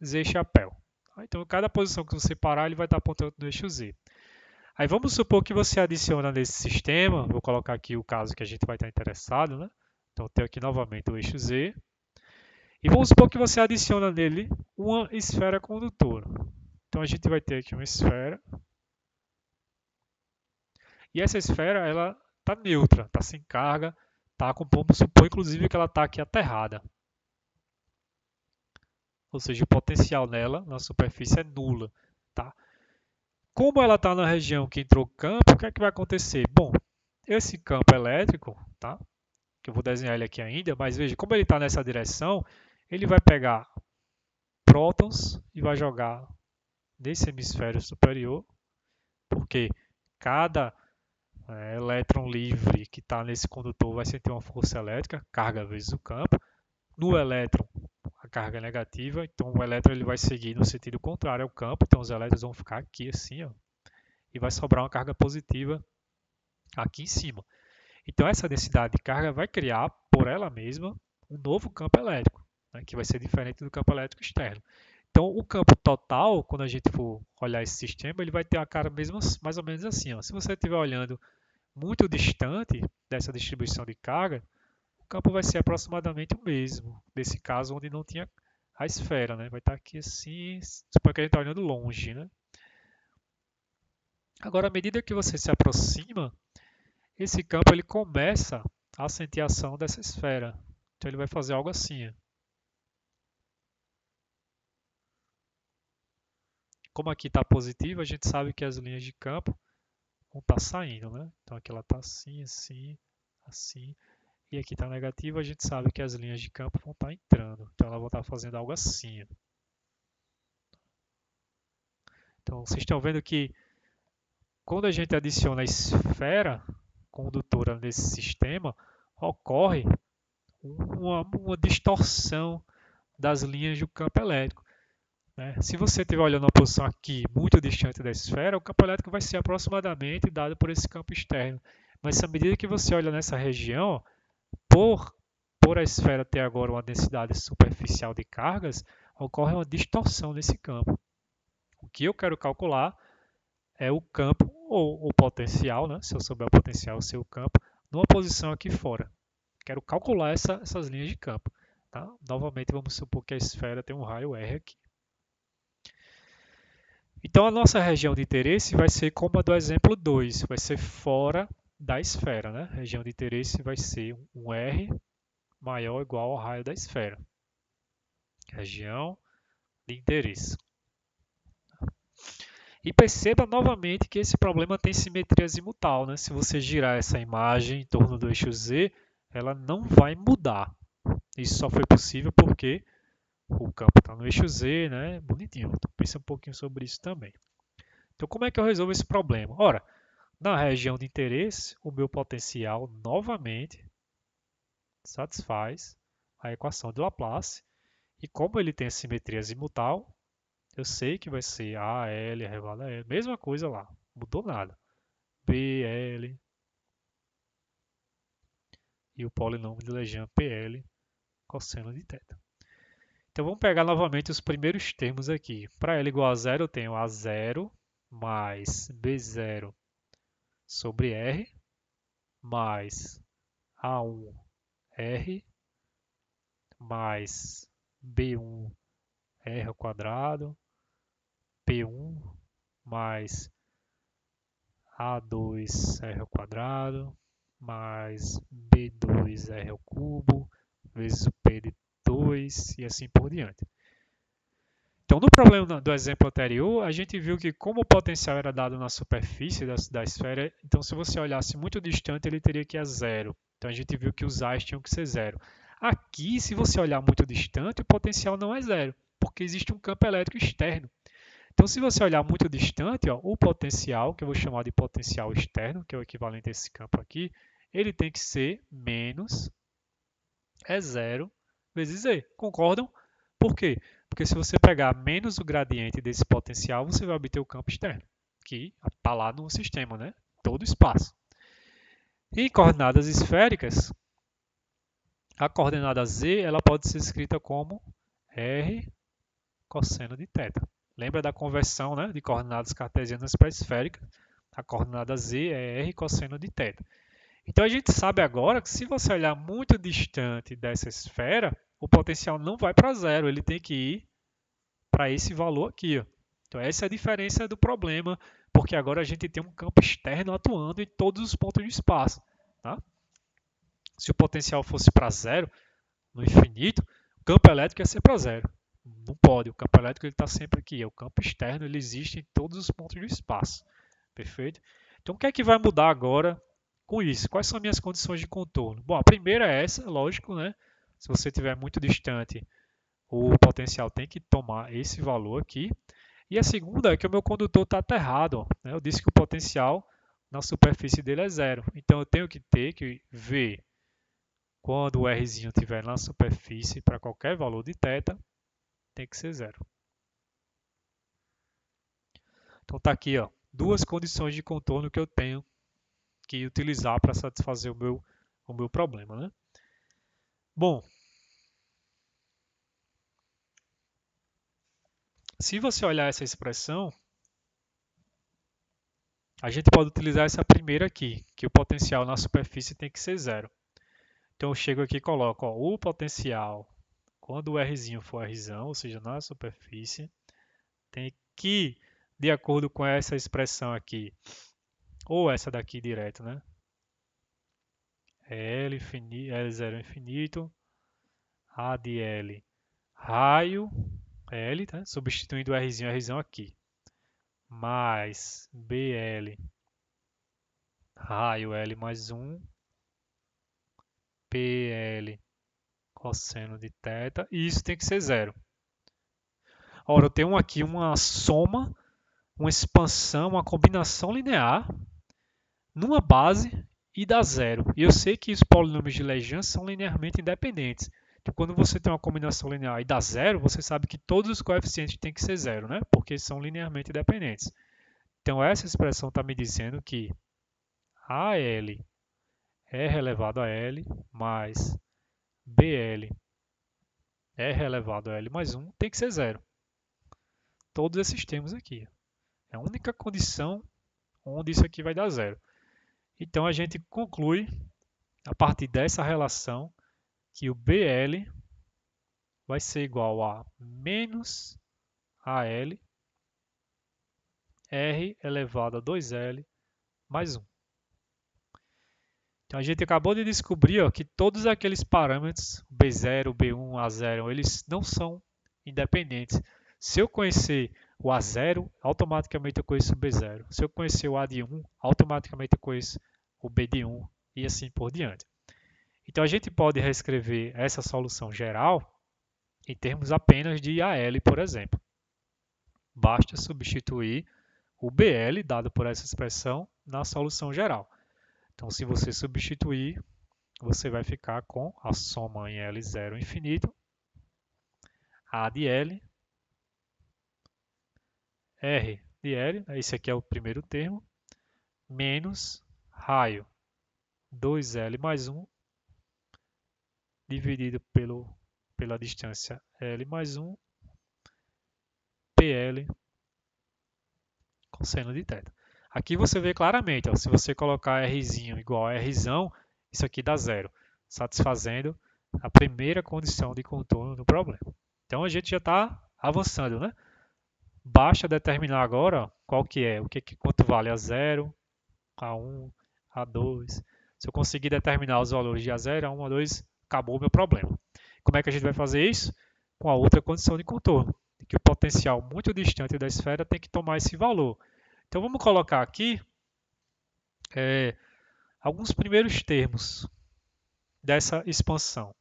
Z chapéu. Então, cada posição que você parar, ele vai estar apontando no eixo Z. Aí vamos supor que você adiciona nesse sistema, vou colocar aqui o caso que a gente vai estar interessado, né? Então, eu tenho aqui novamente o eixo Z. E vamos supor que você adiciona nele uma esfera condutora. Então, a gente vai ter aqui uma esfera. E essa esfera, ela está neutra, está sem carga, tá com, vamos supor, inclusive, que ela está aqui aterrada. Ou seja, o potencial nela, na superfície, é nula. Tá? Como ela está na região que entrou campo, o que é que vai acontecer? Bom, esse campo elétrico, tá? Que eu vou desenhar ele aqui ainda, mas veja, como ele está nessa direção, ele vai pegar prótons e vai jogar nesse hemisfério superior, porque cada elétron livre que está nesse condutor vai sentir uma força elétrica, carga vezes o campo. No elétron, a carga é negativa, então o elétron ele vai seguir no sentido contrário ao campo, então os elétrons vão ficar aqui assim, ó, e vai sobrar uma carga positiva aqui em cima. Então essa densidade de carga vai criar, por ela mesma, um novo campo elétrico, né, que vai ser diferente do campo elétrico externo. Então o campo total, quando a gente for olhar esse sistema, ele vai ter a cara mesmo, mais ou menos assim. Ó. Se você estiver olhando muito distante dessa distribuição de carga, o campo vai ser aproximadamente o mesmo, desse caso onde não tinha a esfera, né? Vai estar aqui assim, suponho que a gente está olhando longe, né? Agora, à medida que você se aproxima, esse campo ele começa a sentir a ação dessa esfera. Então ele vai fazer algo assim. Como aqui está positivo, a gente sabe que as linhas de campo vão estar saindo, né? Então aqui ela está assim, assim, assim. E aqui está negativo, a gente sabe que as linhas de campo vão estar entrando. Então ela vai estar fazendo algo assim. Então vocês estão vendo que quando a gente adiciona a esfera condutora nesse sistema, ocorre uma distorção das linhas do campo elétrico. Né? Se você estiver olhando uma posição aqui muito distante da esfera, o campo elétrico vai ser aproximadamente dado por esse campo externo. Mas à medida que você olha nessa região, por a esfera ter agora uma densidade superficial de cargas, ocorre uma distorção nesse campo. O que eu quero calcular é o campo ou o potencial, né? Se eu souber o potencial, o seu campo, numa posição aqui fora. Quero calcular essas linhas de campo. Tá? Novamente, vamos supor que a esfera tem um raio R aqui. Então, a nossa região de interesse vai ser como a do exemplo 2, vai ser fora da esfera. Né? A região de interesse vai ser um R maior ou igual ao raio da esfera. Região de interesse. E perceba novamente que esse problema tem simetria azimutal. Né? Se você girar essa imagem em torno do eixo Z, ela não vai mudar. Isso só foi possível porque o campo está no eixo Z, né? Bonitinho. Então, pensa um pouquinho sobre isso também. Então, como é que eu resolvo esse problema? Ora, na região de interesse, o meu potencial novamente satisfaz a equação de Laplace. E como ele tem a simetria azimutal, eu sei que vai ser AL elevado a L. Mesma coisa lá, mudou nada. BL e o polinômio de Legendre PL cosseno de θ. Então vamos pegar novamente os primeiros termos aqui. Para L igual a zero, eu tenho A0 mais B0 sobre R mais A1R mais B1R ao quadrado, P1 mais A2R ao quadrado, mais B2R ao cubo, vezes o P de 2 e assim por diante. Então, no problema do exemplo anterior, a gente viu que como o potencial era dado na superfície da esfera, então se você olhasse muito distante, ele teria que ir a zero. Então, a gente viu que os A's tinham que ser zero. Aqui, se você olhar muito distante, o potencial não é zero, porque existe um campo elétrico externo. Então, se você olhar muito distante, ó, o potencial, que eu vou chamar de potencial externo, que é o equivalente a esse campo aqui, ele tem que ser menos E0 vezes E. Concordam? Por quê? Porque se você pegar menos o gradiente desse potencial, você vai obter o campo externo, que está lá no sistema, né? Todo o espaço. E em coordenadas esféricas, a coordenada Z ela pode ser escrita como R cosseno de θ. Lembra da conversão, né, de coordenadas cartesianas para esféricas? A coordenada Z é R cosseno de θ. Então a gente sabe agora que se você olhar muito distante dessa esfera, o potencial não vai para zero, ele tem que ir para esse valor aqui. Ó. Então essa é a diferença do problema, porque agora a gente tem um campo externo atuando em todos os pontos de espaço. Tá? Se o potencial fosse para zero, no infinito, o campo elétrico ia ser para zero. Não pode, o campo elétrico está sempre aqui. O campo externo ele existe em todos os pontos do espaço. Perfeito? Então o que é que vai mudar agora com isso? Quais são as minhas condições de contorno? Bom, a primeira é essa, lógico, né? Se você estiver muito distante, o potencial tem que tomar esse valor aqui. E a segunda é que o meu condutor está aterrado. Né? Eu disse que o potencial na superfície dele é zero. Então eu tenho que ter que ver quando o Rzinho estiver na superfície para qualquer valor de θ, tem que ser zero. Então está aqui, ó, duas condições de contorno que eu tenho que utilizar para satisfazer o meu problema. Né? Bom, se você olhar essa expressão, a gente pode utilizar essa primeira aqui, que o potencial na superfície tem que ser zero. Então eu chego aqui e coloco ó, o potencial, quando o Rzinho for Rzão, ou seja, na superfície, tem que, de acordo com essa expressão aqui, ou essa daqui direto, né? L, L0 infinito, A de L, raio, L, tá? Substituindo o Rzinho aqui, mais BL, raio L mais 1, PL, cosseno de θ, e isso tem que ser zero. Ora, eu tenho aqui uma soma, uma expansão, uma combinação linear numa base e dá zero. E eu sei que os polinômios de Legendre são linearmente independentes. Então, quando você tem uma combinação linear e dá zero, você sabe que todos os coeficientes têm que ser zero, né? Porque são linearmente independentes. Então, essa expressão está me dizendo que AL R elevado a L mais BL R elevado a L mais 1 tem que ser zero. Todos esses termos aqui. É a única condição onde isso aqui vai dar zero. Então, a gente conclui, a partir dessa relação, que o BL vai ser igual a menos AL R elevado a 2L mais 1. Então a gente acabou de descobrir ó, que todos aqueles parâmetros, B0, B1, A0, eles não são independentes. Se eu conhecer o A0, automaticamente eu conheço o B0. Se eu conhecer o A de 1, automaticamente eu conheço o B de 1 e assim por diante. Então a gente pode reescrever essa solução geral em termos apenas de AL, por exemplo. Basta substituir o BL dado por essa expressão na solução geral. Então, se você substituir, você vai ficar com a soma em L0 infinito, A de L, R de L, esse aqui é o primeiro termo, menos raio 2L mais 1, dividido pela distância L mais 1, PL cosseno de θ. Aqui você vê claramente, ó, se você colocar Rzinho igual a Rzão, isso aqui dá zero, satisfazendo a primeira condição de contorno do problema. Então a gente já está avançando, né? Basta determinar agora ó, qual que é, quanto vale A0, A1, A2. Se eu conseguir determinar os valores de A0, A1, A2, acabou o meu problema. Como é que a gente vai fazer isso? Com a outra condição de contorno, que o potencial muito distante da esfera tem que tomar esse valor. Então vamos colocar aqui alguns primeiros termos dessa expansão.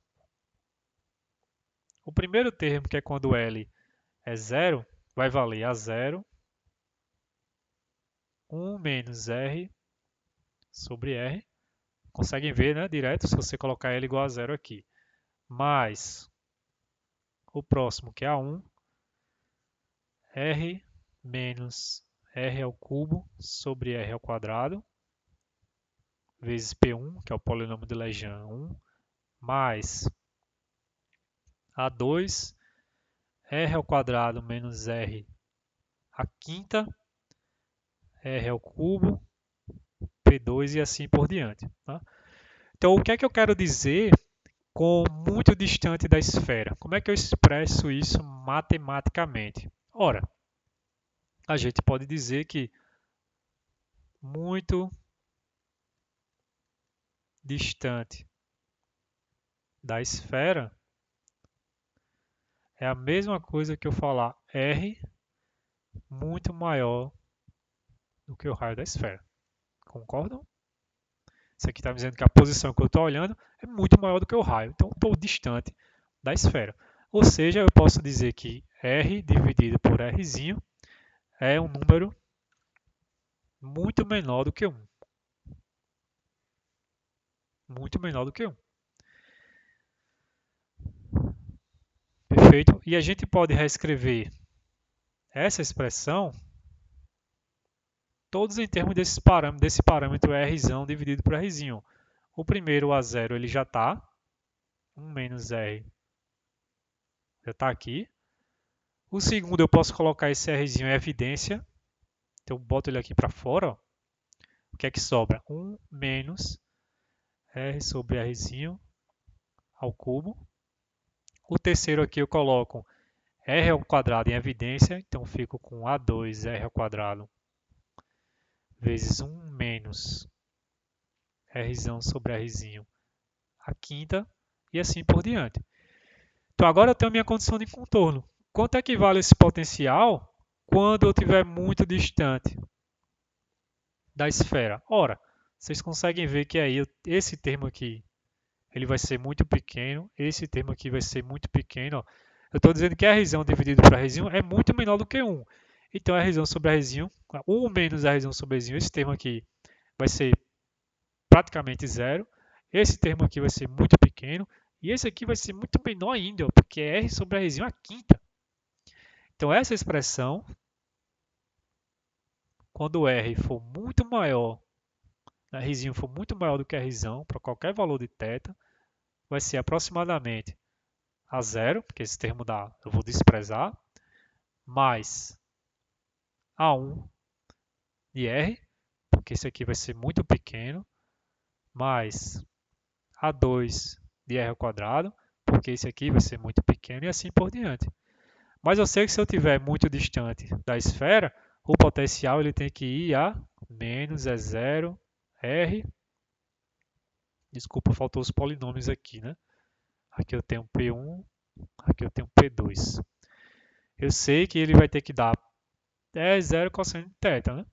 O primeiro termo, que é quando L é zero, vai valer A0, 1 menos R sobre R. Conseguem ver, né, direto, se você colocar L igual a zero aqui. Mais o próximo, que é A1, R menos R ao cubo sobre R ao quadrado, vezes P1, que é o polinômio de Legendre 1, mais A2, R ao quadrado menos R a quinta, R ao cubo, P2 e assim por diante. Tá? Então, o que é que eu quero dizer com muito distante da esfera? Como é que eu expresso isso matematicamente? Ora, a gente pode dizer que muito distante da esfera é a mesma coisa que eu falar R muito maior do que o raio da esfera. Concordam? Isso aqui está me dizendo que a posição que eu estou olhando é muito maior do que o raio. Então, estou distante da esfera. Ou seja, eu posso dizer que R dividido por Rzinho é um número muito menor do que 1. Muito menor do que 1. Perfeito? E a gente pode reescrever essa expressão todos em termos desse parâmetro Rzão dividido por Rzinho. O primeiro, A0, ele já está. 1 menos R já está aqui. O segundo, eu posso colocar esse Rzinho em evidência. Então, eu boto ele aqui para fora. Ó. O que é que sobra? 1 menos R sobre Rzinho ao cubo. O terceiro aqui eu coloco R ao quadrado em evidência. Então, fico com A2R ao quadrado vezes 1 menos Rzão sobre Rzinho a quinta. E assim por diante. Então, agora eu tenho minha condição de contorno. Quanto é que vale esse potencial quando eu estiver muito distante da esfera? Ora, vocês conseguem ver que aí esse termo aqui ele vai ser muito pequeno, esse termo aqui vai ser muito pequeno. Ó. Eu estou dizendo que a Rzão dividido por Rzinho é muito menor do que 1. Então, a Rzão sobre Rzinho, 1 menos a Rzão sobre Rzinho, esse termo aqui vai ser praticamente zero. Esse termo aqui vai ser muito pequeno. E esse aqui vai ser muito menor ainda, ó, porque é R sobre Rzinho a quinta. Então, essa expressão, quando o R for muito maior, Rzinho for muito maior do que Rzão, para qualquer valor de θ, vai ser aproximadamente a zero, porque esse termo dá, eu vou desprezar, mais A1 de R, porque esse aqui vai ser muito pequeno, mais A2 de R ao quadrado, porque esse aqui vai ser muito pequeno e assim por diante. Mas eu sei que se eu estiver muito distante da esfera, o potencial ele tem que ir a menos E0, R. Desculpa, faltou os polinômios aqui, né? Aqui eu tenho P1, aqui eu tenho P2. Eu sei que ele vai ter que dar E0 cosseno de θ, né?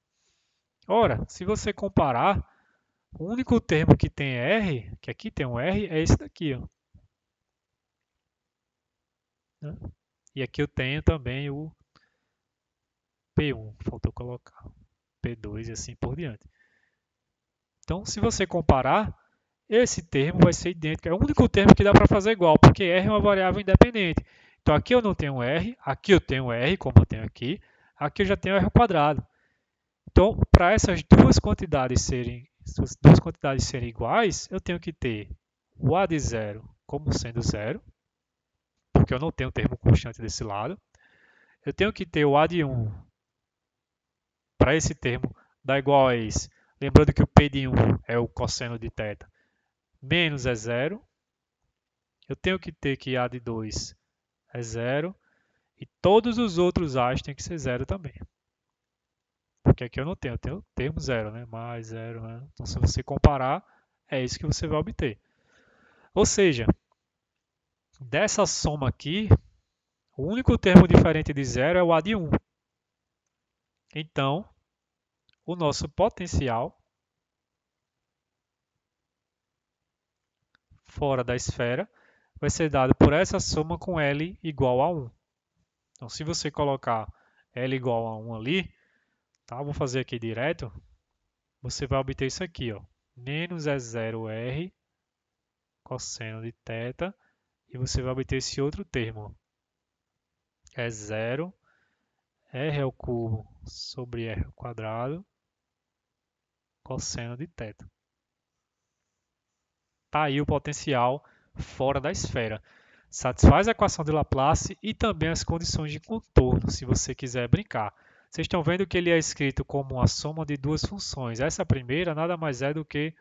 Ora, se você comparar, o único termo que tem R, que aqui tem um R, é esse daqui, ó. Né? E aqui eu tenho também o P1, faltou colocar P2 e assim por diante. Então, se você comparar, esse termo vai ser idêntico. É o único termo que dá para fazer igual, porque R é uma variável independente. Então, aqui eu não tenho R, aqui eu tenho R, como eu tenho aqui eu já tenho R ao quadrado. Então, para essas duas quantidades serem iguais, eu tenho que ter o A de zero como sendo zero, porque eu não tenho termo constante desse lado. Eu tenho que ter o A de 1 para esse termo dar igual a esse. Lembrando que o P de 1 é o cosseno de θ, menos é zero. Eu tenho que ter que A de 2 é zero. E todos os outros A's têm que ser zero também. Porque aqui eu não tenho, eu tenho termo zero, né? Mais zero, né? Então, se você comparar, é isso que você vai obter. Ou seja, dessa soma aqui, o único termo diferente de zero é o A de 1. Então, o nosso potencial fora da esfera vai ser dado por essa soma com L igual a 1. Então, se você colocar L igual a 1 ali, tá? Vou fazer aqui direto, você vai obter isso aqui, ó. Menos E0R cosseno de θ, e você vai obter esse outro termo. É 0, R ao cubo sobre R ao quadrado, cosseno de θ. Está aí o potencial fora da esfera. Satisfaz a equação de Laplace e também as condições de contorno, se você quiser brincar. Vocês estão vendo que ele é escrito como a soma de duas funções. Essa primeira nada mais é do que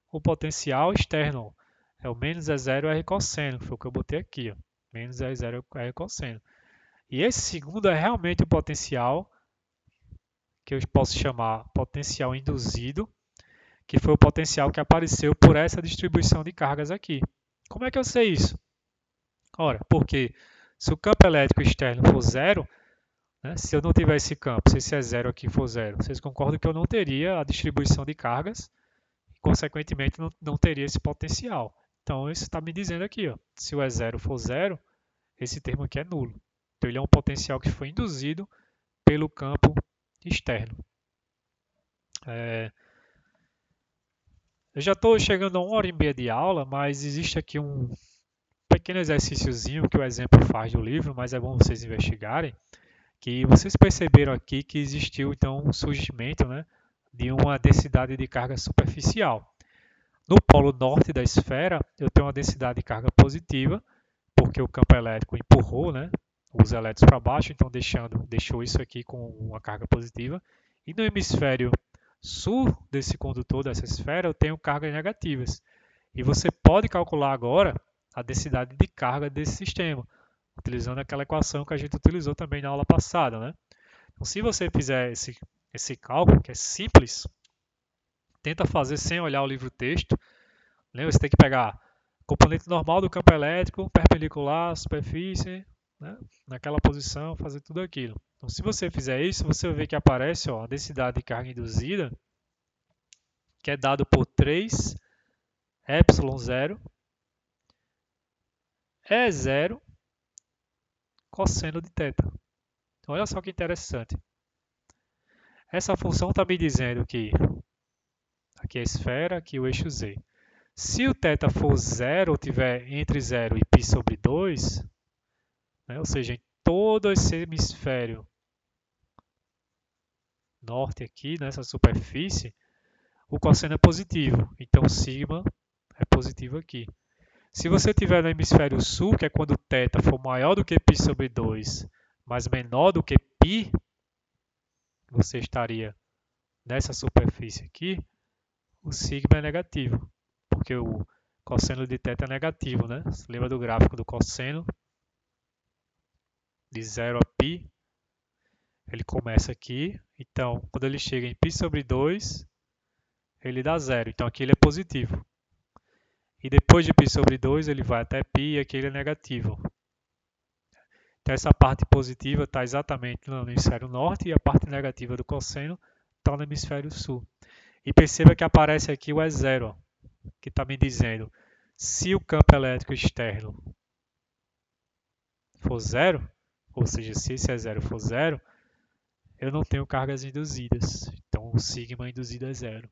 o potencial externo. É o menos E0 R cosseno, foi o que eu botei aqui. Ó. Menos E0 R cosseno. E esse segundo é realmente o potencial, que eu posso chamar potencial induzido, que foi o potencial que apareceu por essa distribuição de cargas aqui. Como é que eu sei isso? Ora, porque se o campo elétrico externo for zero, né, se eu não tiver esse campo, se esse E0 aqui for zero, vocês concordam que eu não teria a distribuição de cargas e, consequentemente, não teria esse potencial. Então, isso está me dizendo aqui, ó, se o E0 for zero, esse termo aqui é nulo. Então, ele é um potencial que foi induzido pelo campo externo. Eu já estou chegando a 1h30 de aula, mas existe aqui um pequeno exercíciozinho que o exemplo faz do livro, mas é bom vocês investigarem, que vocês perceberam aqui que existiu então um surgimento, né, de uma densidade de carga superficial. No polo norte da esfera, eu tenho uma densidade de carga positiva, porque o campo elétrico empurrou, né, os elétrons para baixo, então deixou isso aqui com uma carga positiva. E no hemisfério sul desse condutor, dessa esfera, eu tenho cargas negativas. E você pode calcular agora a densidade de carga desse sistema, utilizando aquela equação que a gente utilizou também na aula passada, né? Então, se você fizer esse cálculo, que é simples, tenta fazer sem olhar o livro-texto. Lembra, você tem que pegar componente normal do campo elétrico, perpendicular à superfície, né? Naquela posição, fazer tudo aquilo. Então, se você fizer isso, você vai ver que aparece ó, a densidade de carga induzida, que é dado por 3 ε0 E0 cosseno de θ. Então, olha só que interessante. Essa função está me dizendo que aqui é a esfera, aqui o eixo Z. Se o θ for zero, ou tiver entre 0 e π sobre 2, né, ou seja, em todo esse hemisfério norte aqui, nessa superfície, o cosseno é positivo. Então, sigma é positivo aqui. Se você estiver no hemisfério sul, que é quando θ for maior do que π sobre 2, mas menor do que π, você estaria nessa superfície aqui, o sigma é negativo, porque o cosseno de θ é negativo, né? Você lembra do gráfico do cosseno? De 0 a π, ele começa aqui, então quando ele chega em π sobre 2, ele dá zero, então aqui ele é positivo. E depois de π sobre 2, ele vai até π e aqui ele é negativo. Então essa parte positiva está exatamente no hemisfério norte e a parte negativa do cosseno está no hemisfério sul. E perceba que aparece aqui o E0, que está me dizendo se o campo elétrico externo for zero, ou seja, se esse E0 for zero, eu não tenho cargas induzidas. Então, o sigma induzido é zero.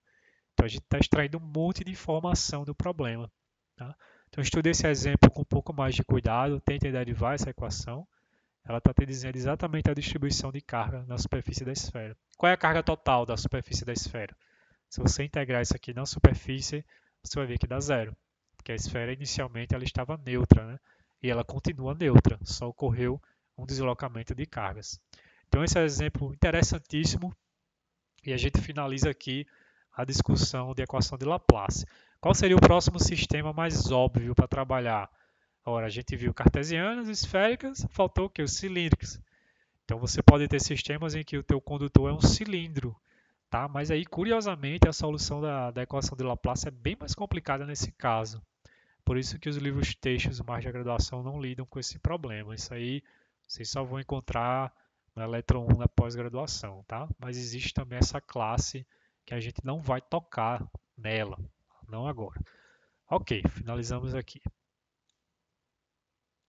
Então, a gente está extraindo um monte de informação do problema. Tá? Então, estude esse exemplo com um pouco mais de cuidado, tente derivar essa equação. Ela está te dizendo exatamente a distribuição de carga na superfície da esfera. Qual é a carga total da superfície da esfera? Se você integrar isso aqui na superfície, você vai ver que dá zero, porque a esfera inicialmente ela estava neutra, né? E ela continua neutra, só ocorreu um deslocamento de cargas. Então esse é um exemplo interessantíssimo e a gente finaliza aqui a discussão de equação de Laplace. Qual seria o próximo sistema mais óbvio para trabalhar? Ora, a gente viu cartesianas, esféricas, faltou o que? Os cilíndricos. Então você pode ter sistemas em que o teu condutor é um cilindro, tá? Mas aí, curiosamente, a solução da equação de Laplace é bem mais complicada nesse caso. Por isso que os livros textos mais de graduação não lidam com esse problema. Isso aí vocês só vão encontrar no Eletron 1 na pós-graduação, tá? Mas existe também essa classe que a gente não vai tocar nela, não agora. Ok, finalizamos aqui.